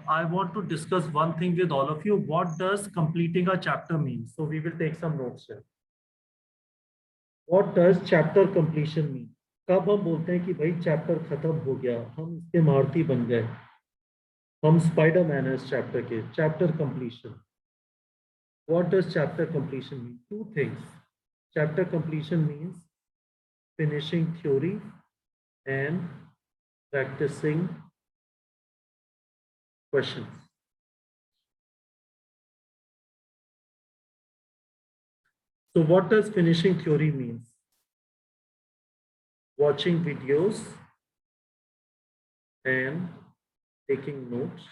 I want to discuss one thing with all of you. What does completing a chapter mean? So we will take some notes here. What does chapter completion mean? कब हम बोलते हैं कि भाई chapter खत्म हो गया, हम इसके मारुति बन गए, हम स्पाइडरमैन है इस चैप्टर के. Chapter completion. What does chapter completion mean? Two things. Chapter completion means finishing theory and practicing questions. So what does finishing theory means? Watching videos and taking notes.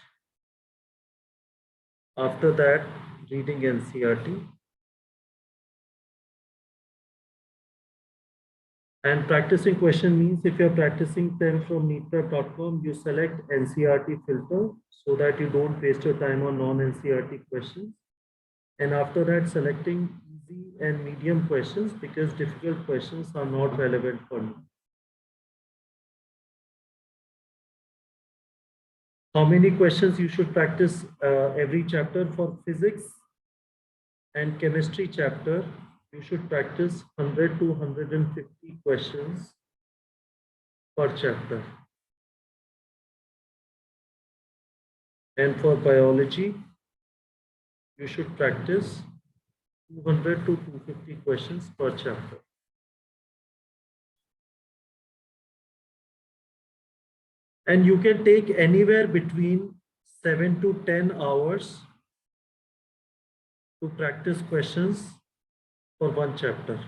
After that, reading NCERT. And practicing question means if you're practicing them from neetprep.com, you select NCERT filter so that you don't waste your time on non-NCERT questions. And after that, selecting easy and medium questions because difficult questions are not relevant for me. How many questions you should practice every chapter? For physics and chemistry chapter, you should practice 100 to 150 questions per chapter. And for biology, you should practice 200 to 250 questions per chapter. And you can take anywhere between 7 to 10 hours to practice questions for one chapter.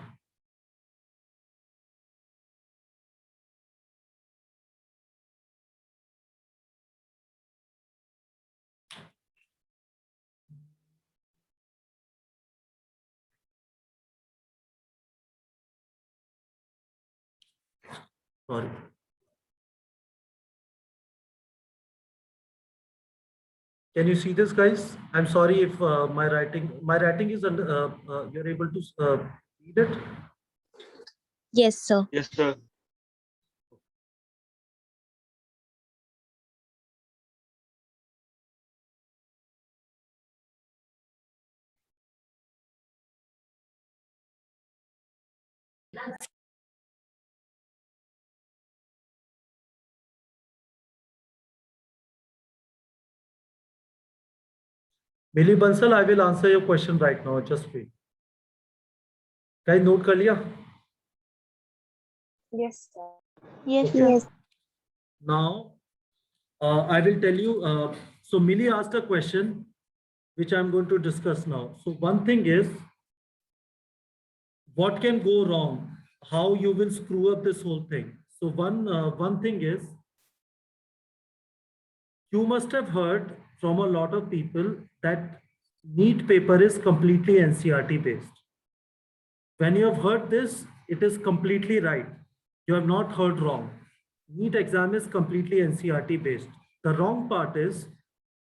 Sorry. Can you see this, guys? I'm sorry if my writing is under, you're able to read it? Yes, sir. Yes, sir. Millie Bansal, I will answer your question right now. Just wait. Guys, note कर लिया? Yes, sir. Yes, sir. Yes. Now, I will tell you. So Millie asked a question, which I'm going to discuss now. So one thing is, what can go wrong? How you will screw up this whole thing? So one thing is, you must have heard from a lot of people that NEET paper is completely NCERT based. When you have heard this, it is completely right. You have not heard wrong. NEET exam is completely NCERT based. The wrong part is,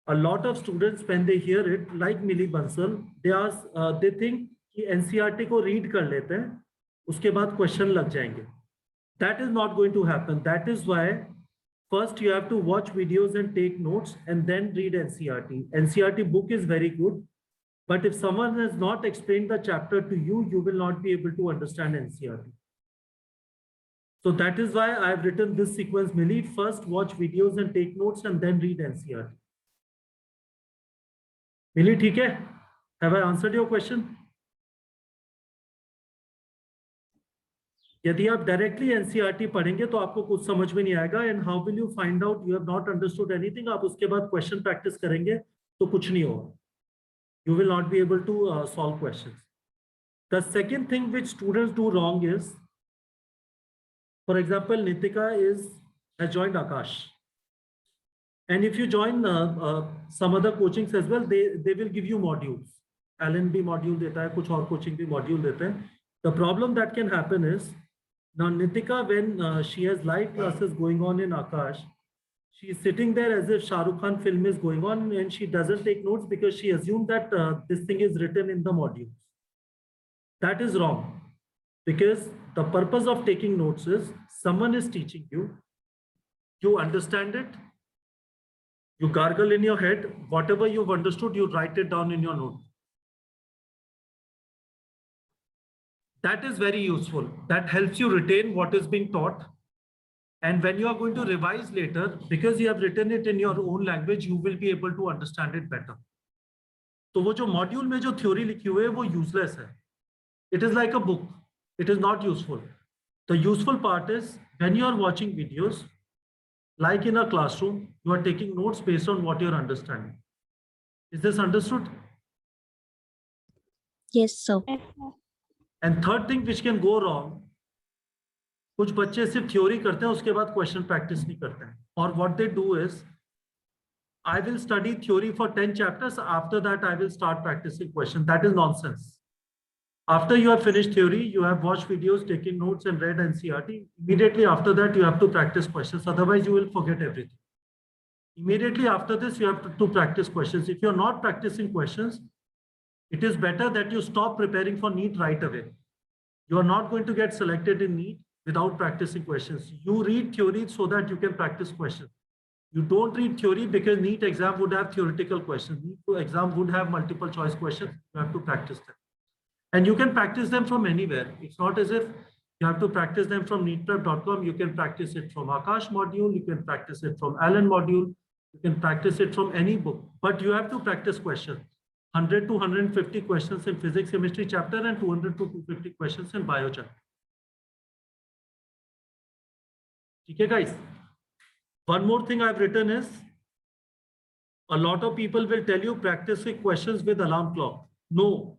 a lot of students, when they hear it, like Millie Bansal, they think कि NCERT को read कर लेते हैं, उसके बाद question लग जाएंगे. That is not going to happen. That is why first you have to watch videos and take notes and then read NCERT. NCERT book is very good, but if someone has not explained the chapter to you, you will not be able to understand NCERT. So that is why I have written this sequence, Millie. First watch videos and take notes and then read NCERT. Millie, ठीक है? Have I answered your question? यदि आप directly NCERT पढ़ेंगे तो आपको कुछ समझ में नहीं आएगा. And how will you find out you have not understood anything? आप उसके बाद क्वेश्चन प्रैक्टिस करेंगे तो कुछ नहीं होगा. You will not be able to solve questions. The second thing which students do wrong is, for example, Nitika has joined Akash. And if you join some other coachings as well, they will give you modules. Alan भी module देता है, कुछ और coaching भी module देते हैं. The problem that can happen is, now Nitika, when she has live classes going on in Akash, she is sitting there as if Shah Rukh Khan film is going on and she doesn't take notes because she assumed that this thing is written in the modules. That is wrong, because the purpose of taking notes is someone is teaching you, you understand it, You gargle in your head, whatever you've understood, you write it down in your note. That is very useful. That helps you retain what is being taught. And when you are going to revise later, because you have written it in your own language, you will be able to understand it better. तो वो जो module में जो theory लिखी हुई है वो useless है. It is like a book. It is not useful. The useful part is when you are watching videos, like in a classroom, you are taking notes based on what you're understanding. Is this understood? Yes, sir. And third thing which can go wrong, कुछ बच्चे सिर्फ theory करते हैं उसके बाद question practice नहीं करते हैं. और what they do is, I will study theory for 10 chapters. After that, I will start practicing questions. That is nonsense. After you have finished theory, you have watched videos, taken notes and read NCERT. Immediately after that, you have to practice questions. Otherwise, you will forget everything. Immediately after this, you have to practice questions. If you're not practicing questions, it is better that you stop preparing for NEET right away. You are not going to get selected in NEET without practicing questions. You read theory so that you can practice questions. You don't read theory because NEET exam would have theoretical questions. NEET exam would have multiple choice questions. You have to practice them. And you can practice them from anywhere. It's not as if you have to practice them from neetprep.com. You can practice it from Akash module. You can practice it from Allen module. You can practice it from any book. But you have to practice questions. 100 to 150 questions in physics, chemistry chapter and 200 to 250 questions in bio chapter. Okay, guys. One more thing I've written is, a lot of people will tell you practicing questions with alarm clock. No.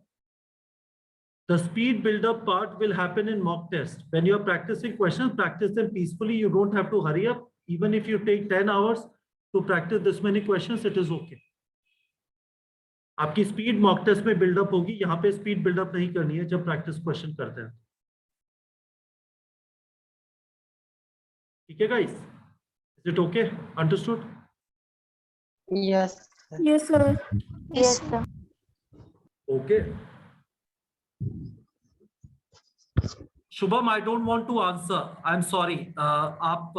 The speed build-up part will happen in mock test. When you're practicing questions, practice them peacefully. You don't have to hurry up. Even if you take 10 hours to practice this many questions, it is okay. आपकी speed mock test में buildup होगी. यहाँ पे speed buildup नहीं करनी है जब practice question करते हैं. ठीक है guys? Is it okay? Understood? Yes. Yes, sir. Yes, sir. Okay. Shubham, I don't want to answer. I'm sorry. आप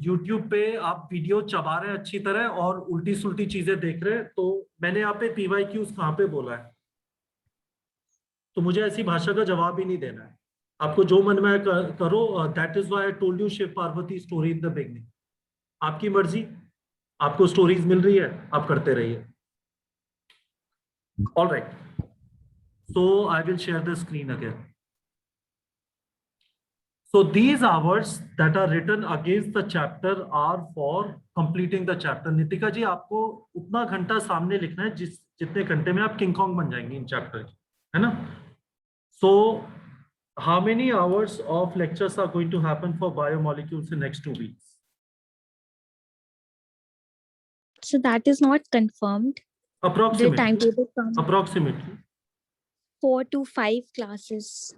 YouTube पे आप वीडियो चबा रहे हैं अच्छी तरह और उल्टी सुल्टी चीजें देख रहे हैं. तो मैंने यहाँ पे PYQs कहाँ पे बोला है? तो मुझे ऐसी भाषा का जवाब ही नहीं देना है. आपको जो मन में करो. That is why I told you Shiv Parvati story in the beginning. आपकी मर्जी. आपको स्टोरीज मिल रही है, आप करते रहिए. All right. So I will share the screen again. So these hours that are written against the chapter are for completing the chapter. Nitika जी, आपको उतना घंटा सामने लिखना है जितने घंटे में आप किंग कॉन्ग बन जाएंगे इन चैप्टर की, है ना? So how many hours of lectures are going to happen for biomolecules in next 2 weeks? So that is not confirmed. The Approximately. timetable from Approximately. 4 to 5 classes.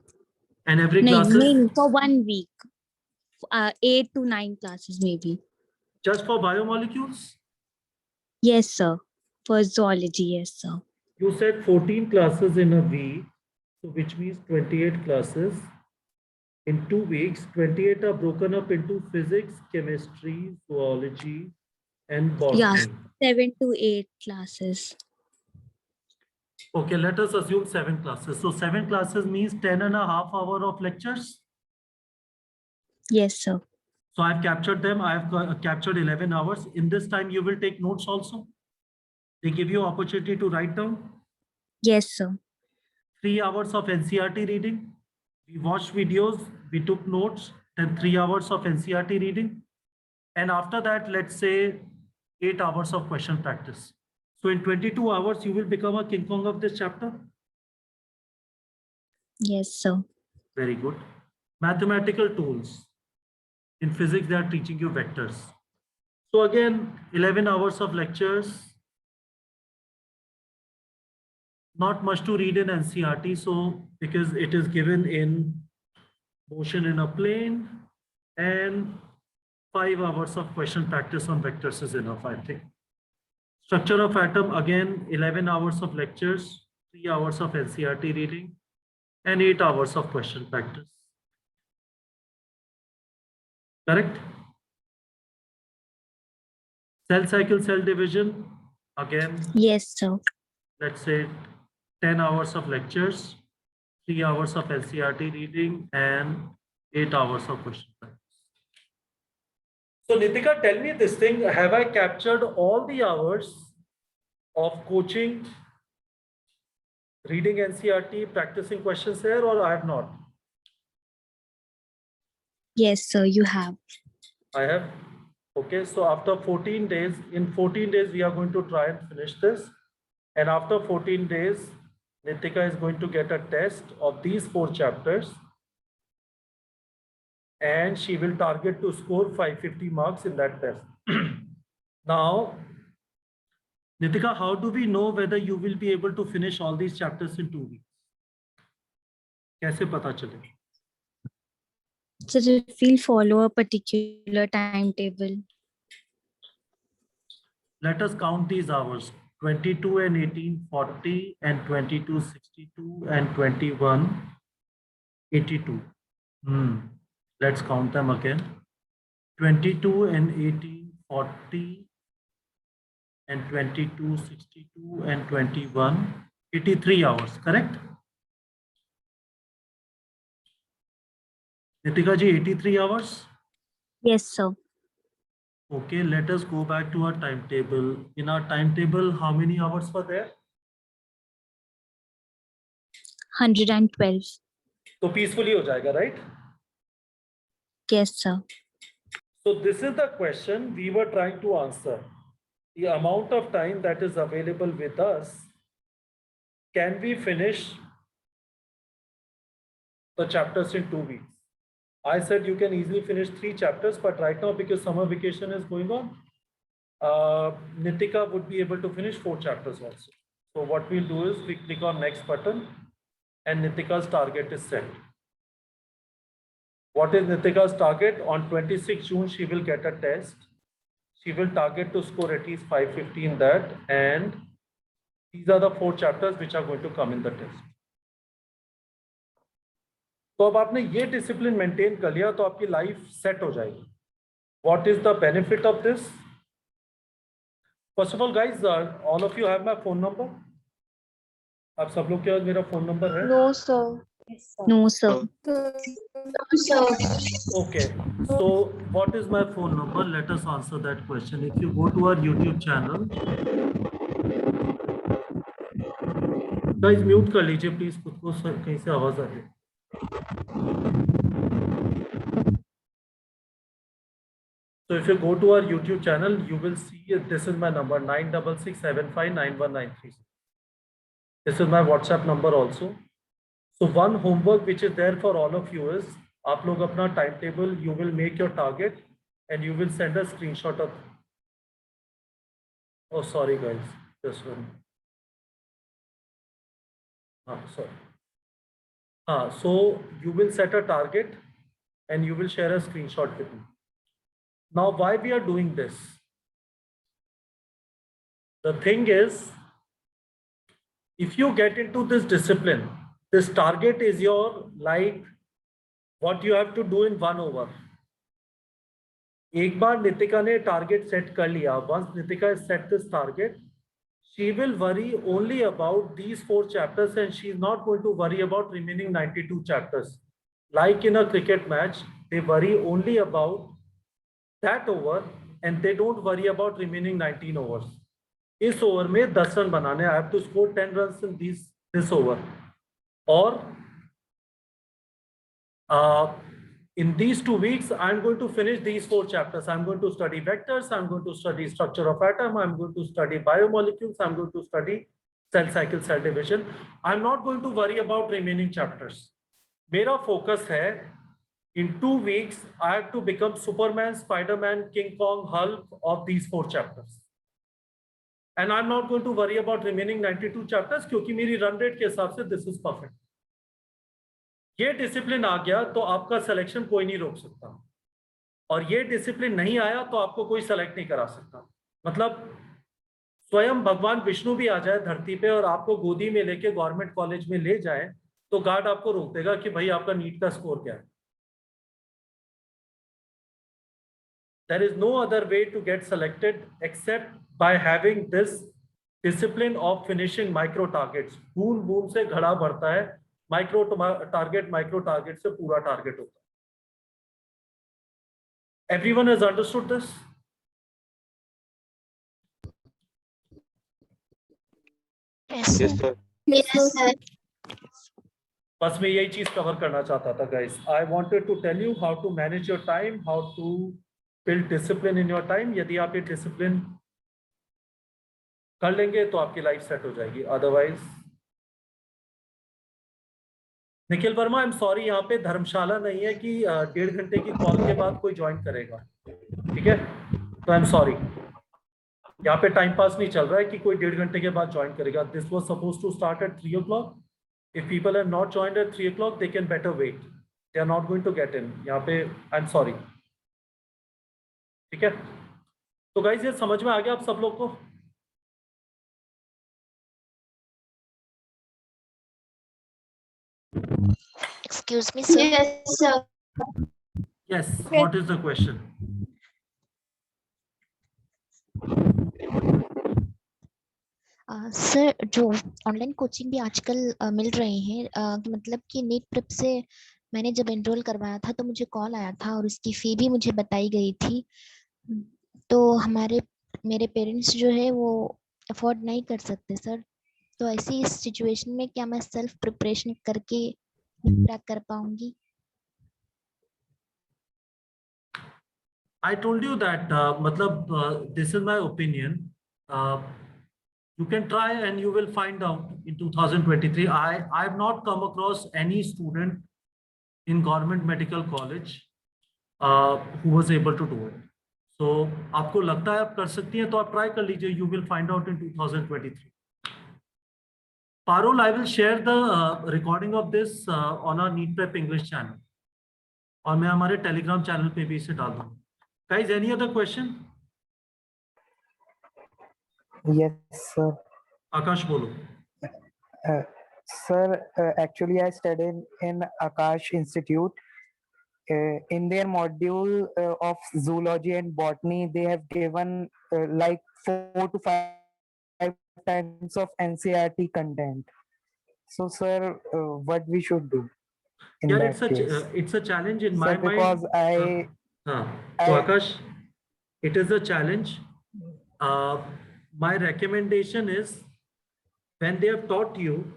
And every No, classes for 1 week. 8 to 9 classes maybe. just for biomolecules? Yes, sir. For zoology, yes, sir. You said 14 classes in a week, so which means 28 classes. In 2 weeks, 28 are broken up into physics, chemistry, zoology, and botany. Yeah, 7 to 8 classes. Okay, let us assume 7 classes. So 7 classes means 10.5 hours of lectures. Yes, sir. So I've captured them. I've captured 11 hours. In this time, you will take notes also. They give you opportunity to write down. Yes, sir. 3 hours of NCERT reading. We watched videos, we took notes, then 3 hours of NCERT reading. And after that, let's say 8 hours of question practice. So in 22 hours, you will become a King Kong of this chapter. Yes, sir. Very good. Mathematical tools. In physics, they are teaching you vectors. So again, 11 hours of lectures. Not much to read in NCERT, so because it is given in motion in a plane, and 5 hours of question practice on vectors is enough, I think. Structure of atom, again, 11 hours of lectures, 3 hours of NCERT reading, and 8 hours of question practice. Correct? Cell cycle, cell division, again, Yes, sir. let's say 10 hours of lectures, 3 hours of NCERT reading, and 8 hours of question practice. So Nitika, tell me this thing, have I captured all the hours of coaching, reading NCERT, practicing questions there, or I have not? Yes, sir, you have. I have. Okay, so after 14 days, in 14 days, we are going to try and finish this. And after 14 days, Nitika is going to get a test of these 4 chapters. And she will target to score 550 marks in that test. Now, Nitika, how do we know whether you will be able to finish all these chapters in 2 weeks? कैसे पता चले? So if we'll follow a particular timetable. Let us count these hours. 22 and 18, 40, and 22, 62, and 21, 82. Let's count them again. 22 and 18, 40, and 22, 62, and 21, 83 hours, correct? Nitika ji, 83 hours? Yes, sir. Okay, let us go back to our timetable. In our timetable, how many hours were there? 112. So peacefully ho jayega, right? Yes, sir. So this is the question we were trying to answer. The amount of time that is available with us, can we finish the chapters in 2 weeks? I said you can easily finish 3 chapters, but right now because summer vacation is going on, Nitika would be able to finish 4 chapters also. So what we'll do is we click on next button and Nitika's target is set. What is Nitika's target? On 26 June, she will get a test. She will target to score at least 550 in that. And these are the 4 chapters which are going to come in the test. तो अब आपने ये discipline maintain कर लिया तो आपकी life set हो जाएगी. What is the benefit of this? First of all, guys, all of you have my phone number. आप सब लोग के पास मेरा फोन नंबर है? No, sir. No, sir. Okay. So what is my phone number? Let us answer that question. If you go to our YouTube channel, guys, mute कर लीजिए please, खुद को कहीं से आवाज आ रही है. So if you go to our YouTube channel, you will see this is my number 9667591936. This is my WhatsApp number also. So one homework which is there for all of you is, आप लोग अपना timetable, you will make your target and you will send a screenshot of. Oh, sorry guys, this one. Sorry. So you will set a target and you will share a screenshot with me. Now, why we are doing this? The thing is, if you get into this discipline, this target is your, like, what you have to do in 1 hour. एक बार नितिका ने target set कर लिया, once Nitika has set this target, she will worry only about these 4 chapters and she is not going to worry about remaining 92 chapters. Like in a cricket match, they worry only about that over and they don't worry about remaining 19 overs. इस over में 10 run बनाने, I have to score 10 runs in this over. Or in these 2 weeks, I'm going to finish these 4 chapters. I'm going to study vectors, I'm going to study structure of atom, I'm going to study biomolecules, I'm going to study cell cycle, cell division. I'm not going to worry about remaining chapters. मेरा focus है, in 2 weeks, I have to become Superman, Spider-Man, King Kong, Hulk of these 4 chapters. And I'm not going to worry about remaining 92 chapters क्योंकि मेरी run rate के हिसाब से this is perfect. ये discipline आ गया तो आपका सिलेक्शन कोई नहीं रोक सकता, और ये डिसिप्लिन नहीं आया तो आपको कोई सेलेक्ट नहीं करा सकता. मतलब स्वयं भगवान विष्णु भी आ जाए धरती पे और आपको गोदी में लेके गवर्नमेंट कॉलेज में ले जाए तो गार्ड आपको रोक देगा कि भाई आपका नीट का स्कोर क्या है. There is no other way to get selected except by having this discipline of finishing micro targets. बूंद बूंद से घड़ा भरता है, micro target से पूरा target होता है. Everyone has understood this? Yes, Yes, sir. sir. Yes, sir. बस मैं यही चीज कवर करना चाहता था guys. I wanted to tell you how to manage your time, how to build discipline in your time. यदि आप ये discipline कर लेंगे तो आपकी लाइफ सेट हो जाएगी. Otherwise Nikhil Verma, I am sorry, यहाँ पे धर्मशाला नहीं है कि 1.5 घंटे की कॉल के बाद कोई ज्वाइन करेगा. ठीक है, तो आई एम सॉरी, यहाँ पे टाइम पास नहीं चल रहा है कि कोई 1.5 घंटे के बाद ज्वाइन करेगा. This was suppose to start at 3 o'clock. If people have not joined at 3 o'clock, they can better wait. They are not going to get in. यहाँ पे आई एम सॉरी. ठीक है, तो गाइज ये समझ में आ गया आप सब लोग को? Excuse me, sir. Yes, sir. Yes, what is the question? Sir, जो ऑनलाइन कोचिंग भी आजकल मिल रहे हैं, कि मतलब कि नीट प्रेप से मैंने जब एनरोल करवाया था तो मुझे कॉल आया था और उसकी फी भी मुझे बताई गई थी. तो मेरे पेरेंट्स जो है वो अफोर्ड नहीं कर सकते सर. तो ऐसी इस सिचुएशन में क्या मैं सेल्फ प्रिपरेशन करके क्रैक कर पाऊंगी? I told you that this is my opinion. You can try and you will find out in 2023. I have not come across any student in government medical college who was able to do it. So आपको लगता है आप कर सकती हैं तो आप try कर लीजिए. You will find out in 2023. Parul, I will share the recording of this on our Neat Prep English channel. और मैं हमारे टेलीग्राम चैनल पे भी इसे डाल दूँगा. Guys, any other question? Yes, sir. Akash, bolo. Sir, actually, I studied in Akash Institute. In their module of zoology and botany, they have given like 4 to 5 times of NCERT content. So, sir, what we should do in Yeah, that case? it's a challenge in my Sir, mind. because So Akash, it is a challenge. My recommendation is when they have taught you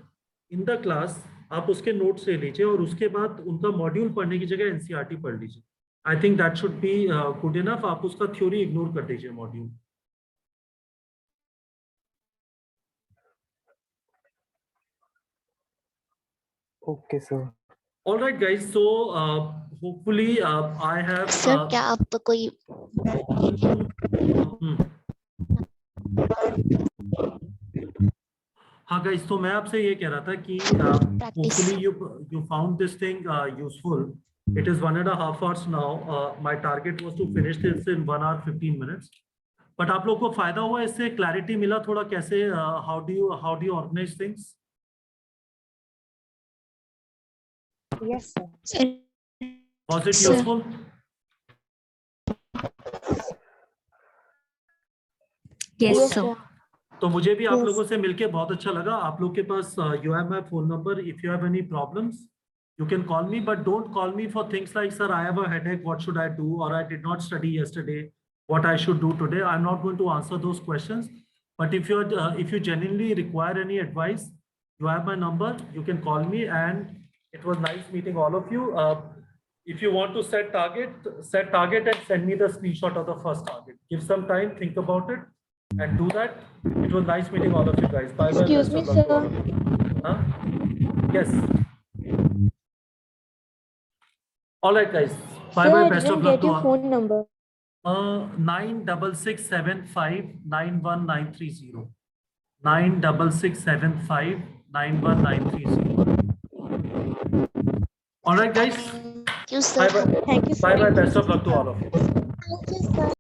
in the class, आप उसके notes ले लीजिए और उसके बाद उनका module पढ़ने की जगह एनसीईआरटी पढ़ लीजिए. I think that should be good enough. आप उसका थ्योरी इग्नोर कर दीजिए module. Okay, sir. All right, guys. So hopefully I have. Sir, क्या आप कोई हाँ गाइस, तो मैं आपसे ये कह रहा था कि hopefully you found this thing useful. It is 1.5 hours now. My target was to finish this in 1 hour 15 minutes. But आप लोग को फायदा हुआ इससे? क्लैरिटी मिला थोड़ा कैसे? How do you organize things? Yes, sir. Was it useful? Yes, Yes, sir. sir. तो मुझे भी आप Yes. लोगों से मिलके बहुत अच्छा लगा. आप लोग के पास you have my phone number. If you have any problems, you can call me, but don't call me for things like, sir, I have a headache, what should I do? Or I did not study yesterday, what I should do today. I'm not going to answer those questions. But if you genuinely require any advice, you have my number, you can call me. And it was nice meeting all of you. If you want to set target and send me the screenshot of the first target. Give some time, think about it, and do that. It was nice meeting all of you guys. Bye bye. Excuse Best me, of luck to sir. all of you. Huh? Yes. All right, guys. Bye Sir, bye. I Best of didn't luck get to your all. phone number. 96675 91930. 96675 91930. All right, guys. Thank you, sir. Bye bye. Thank you, sir. Bye bye. Best of luck to all of you. Thank you, sir.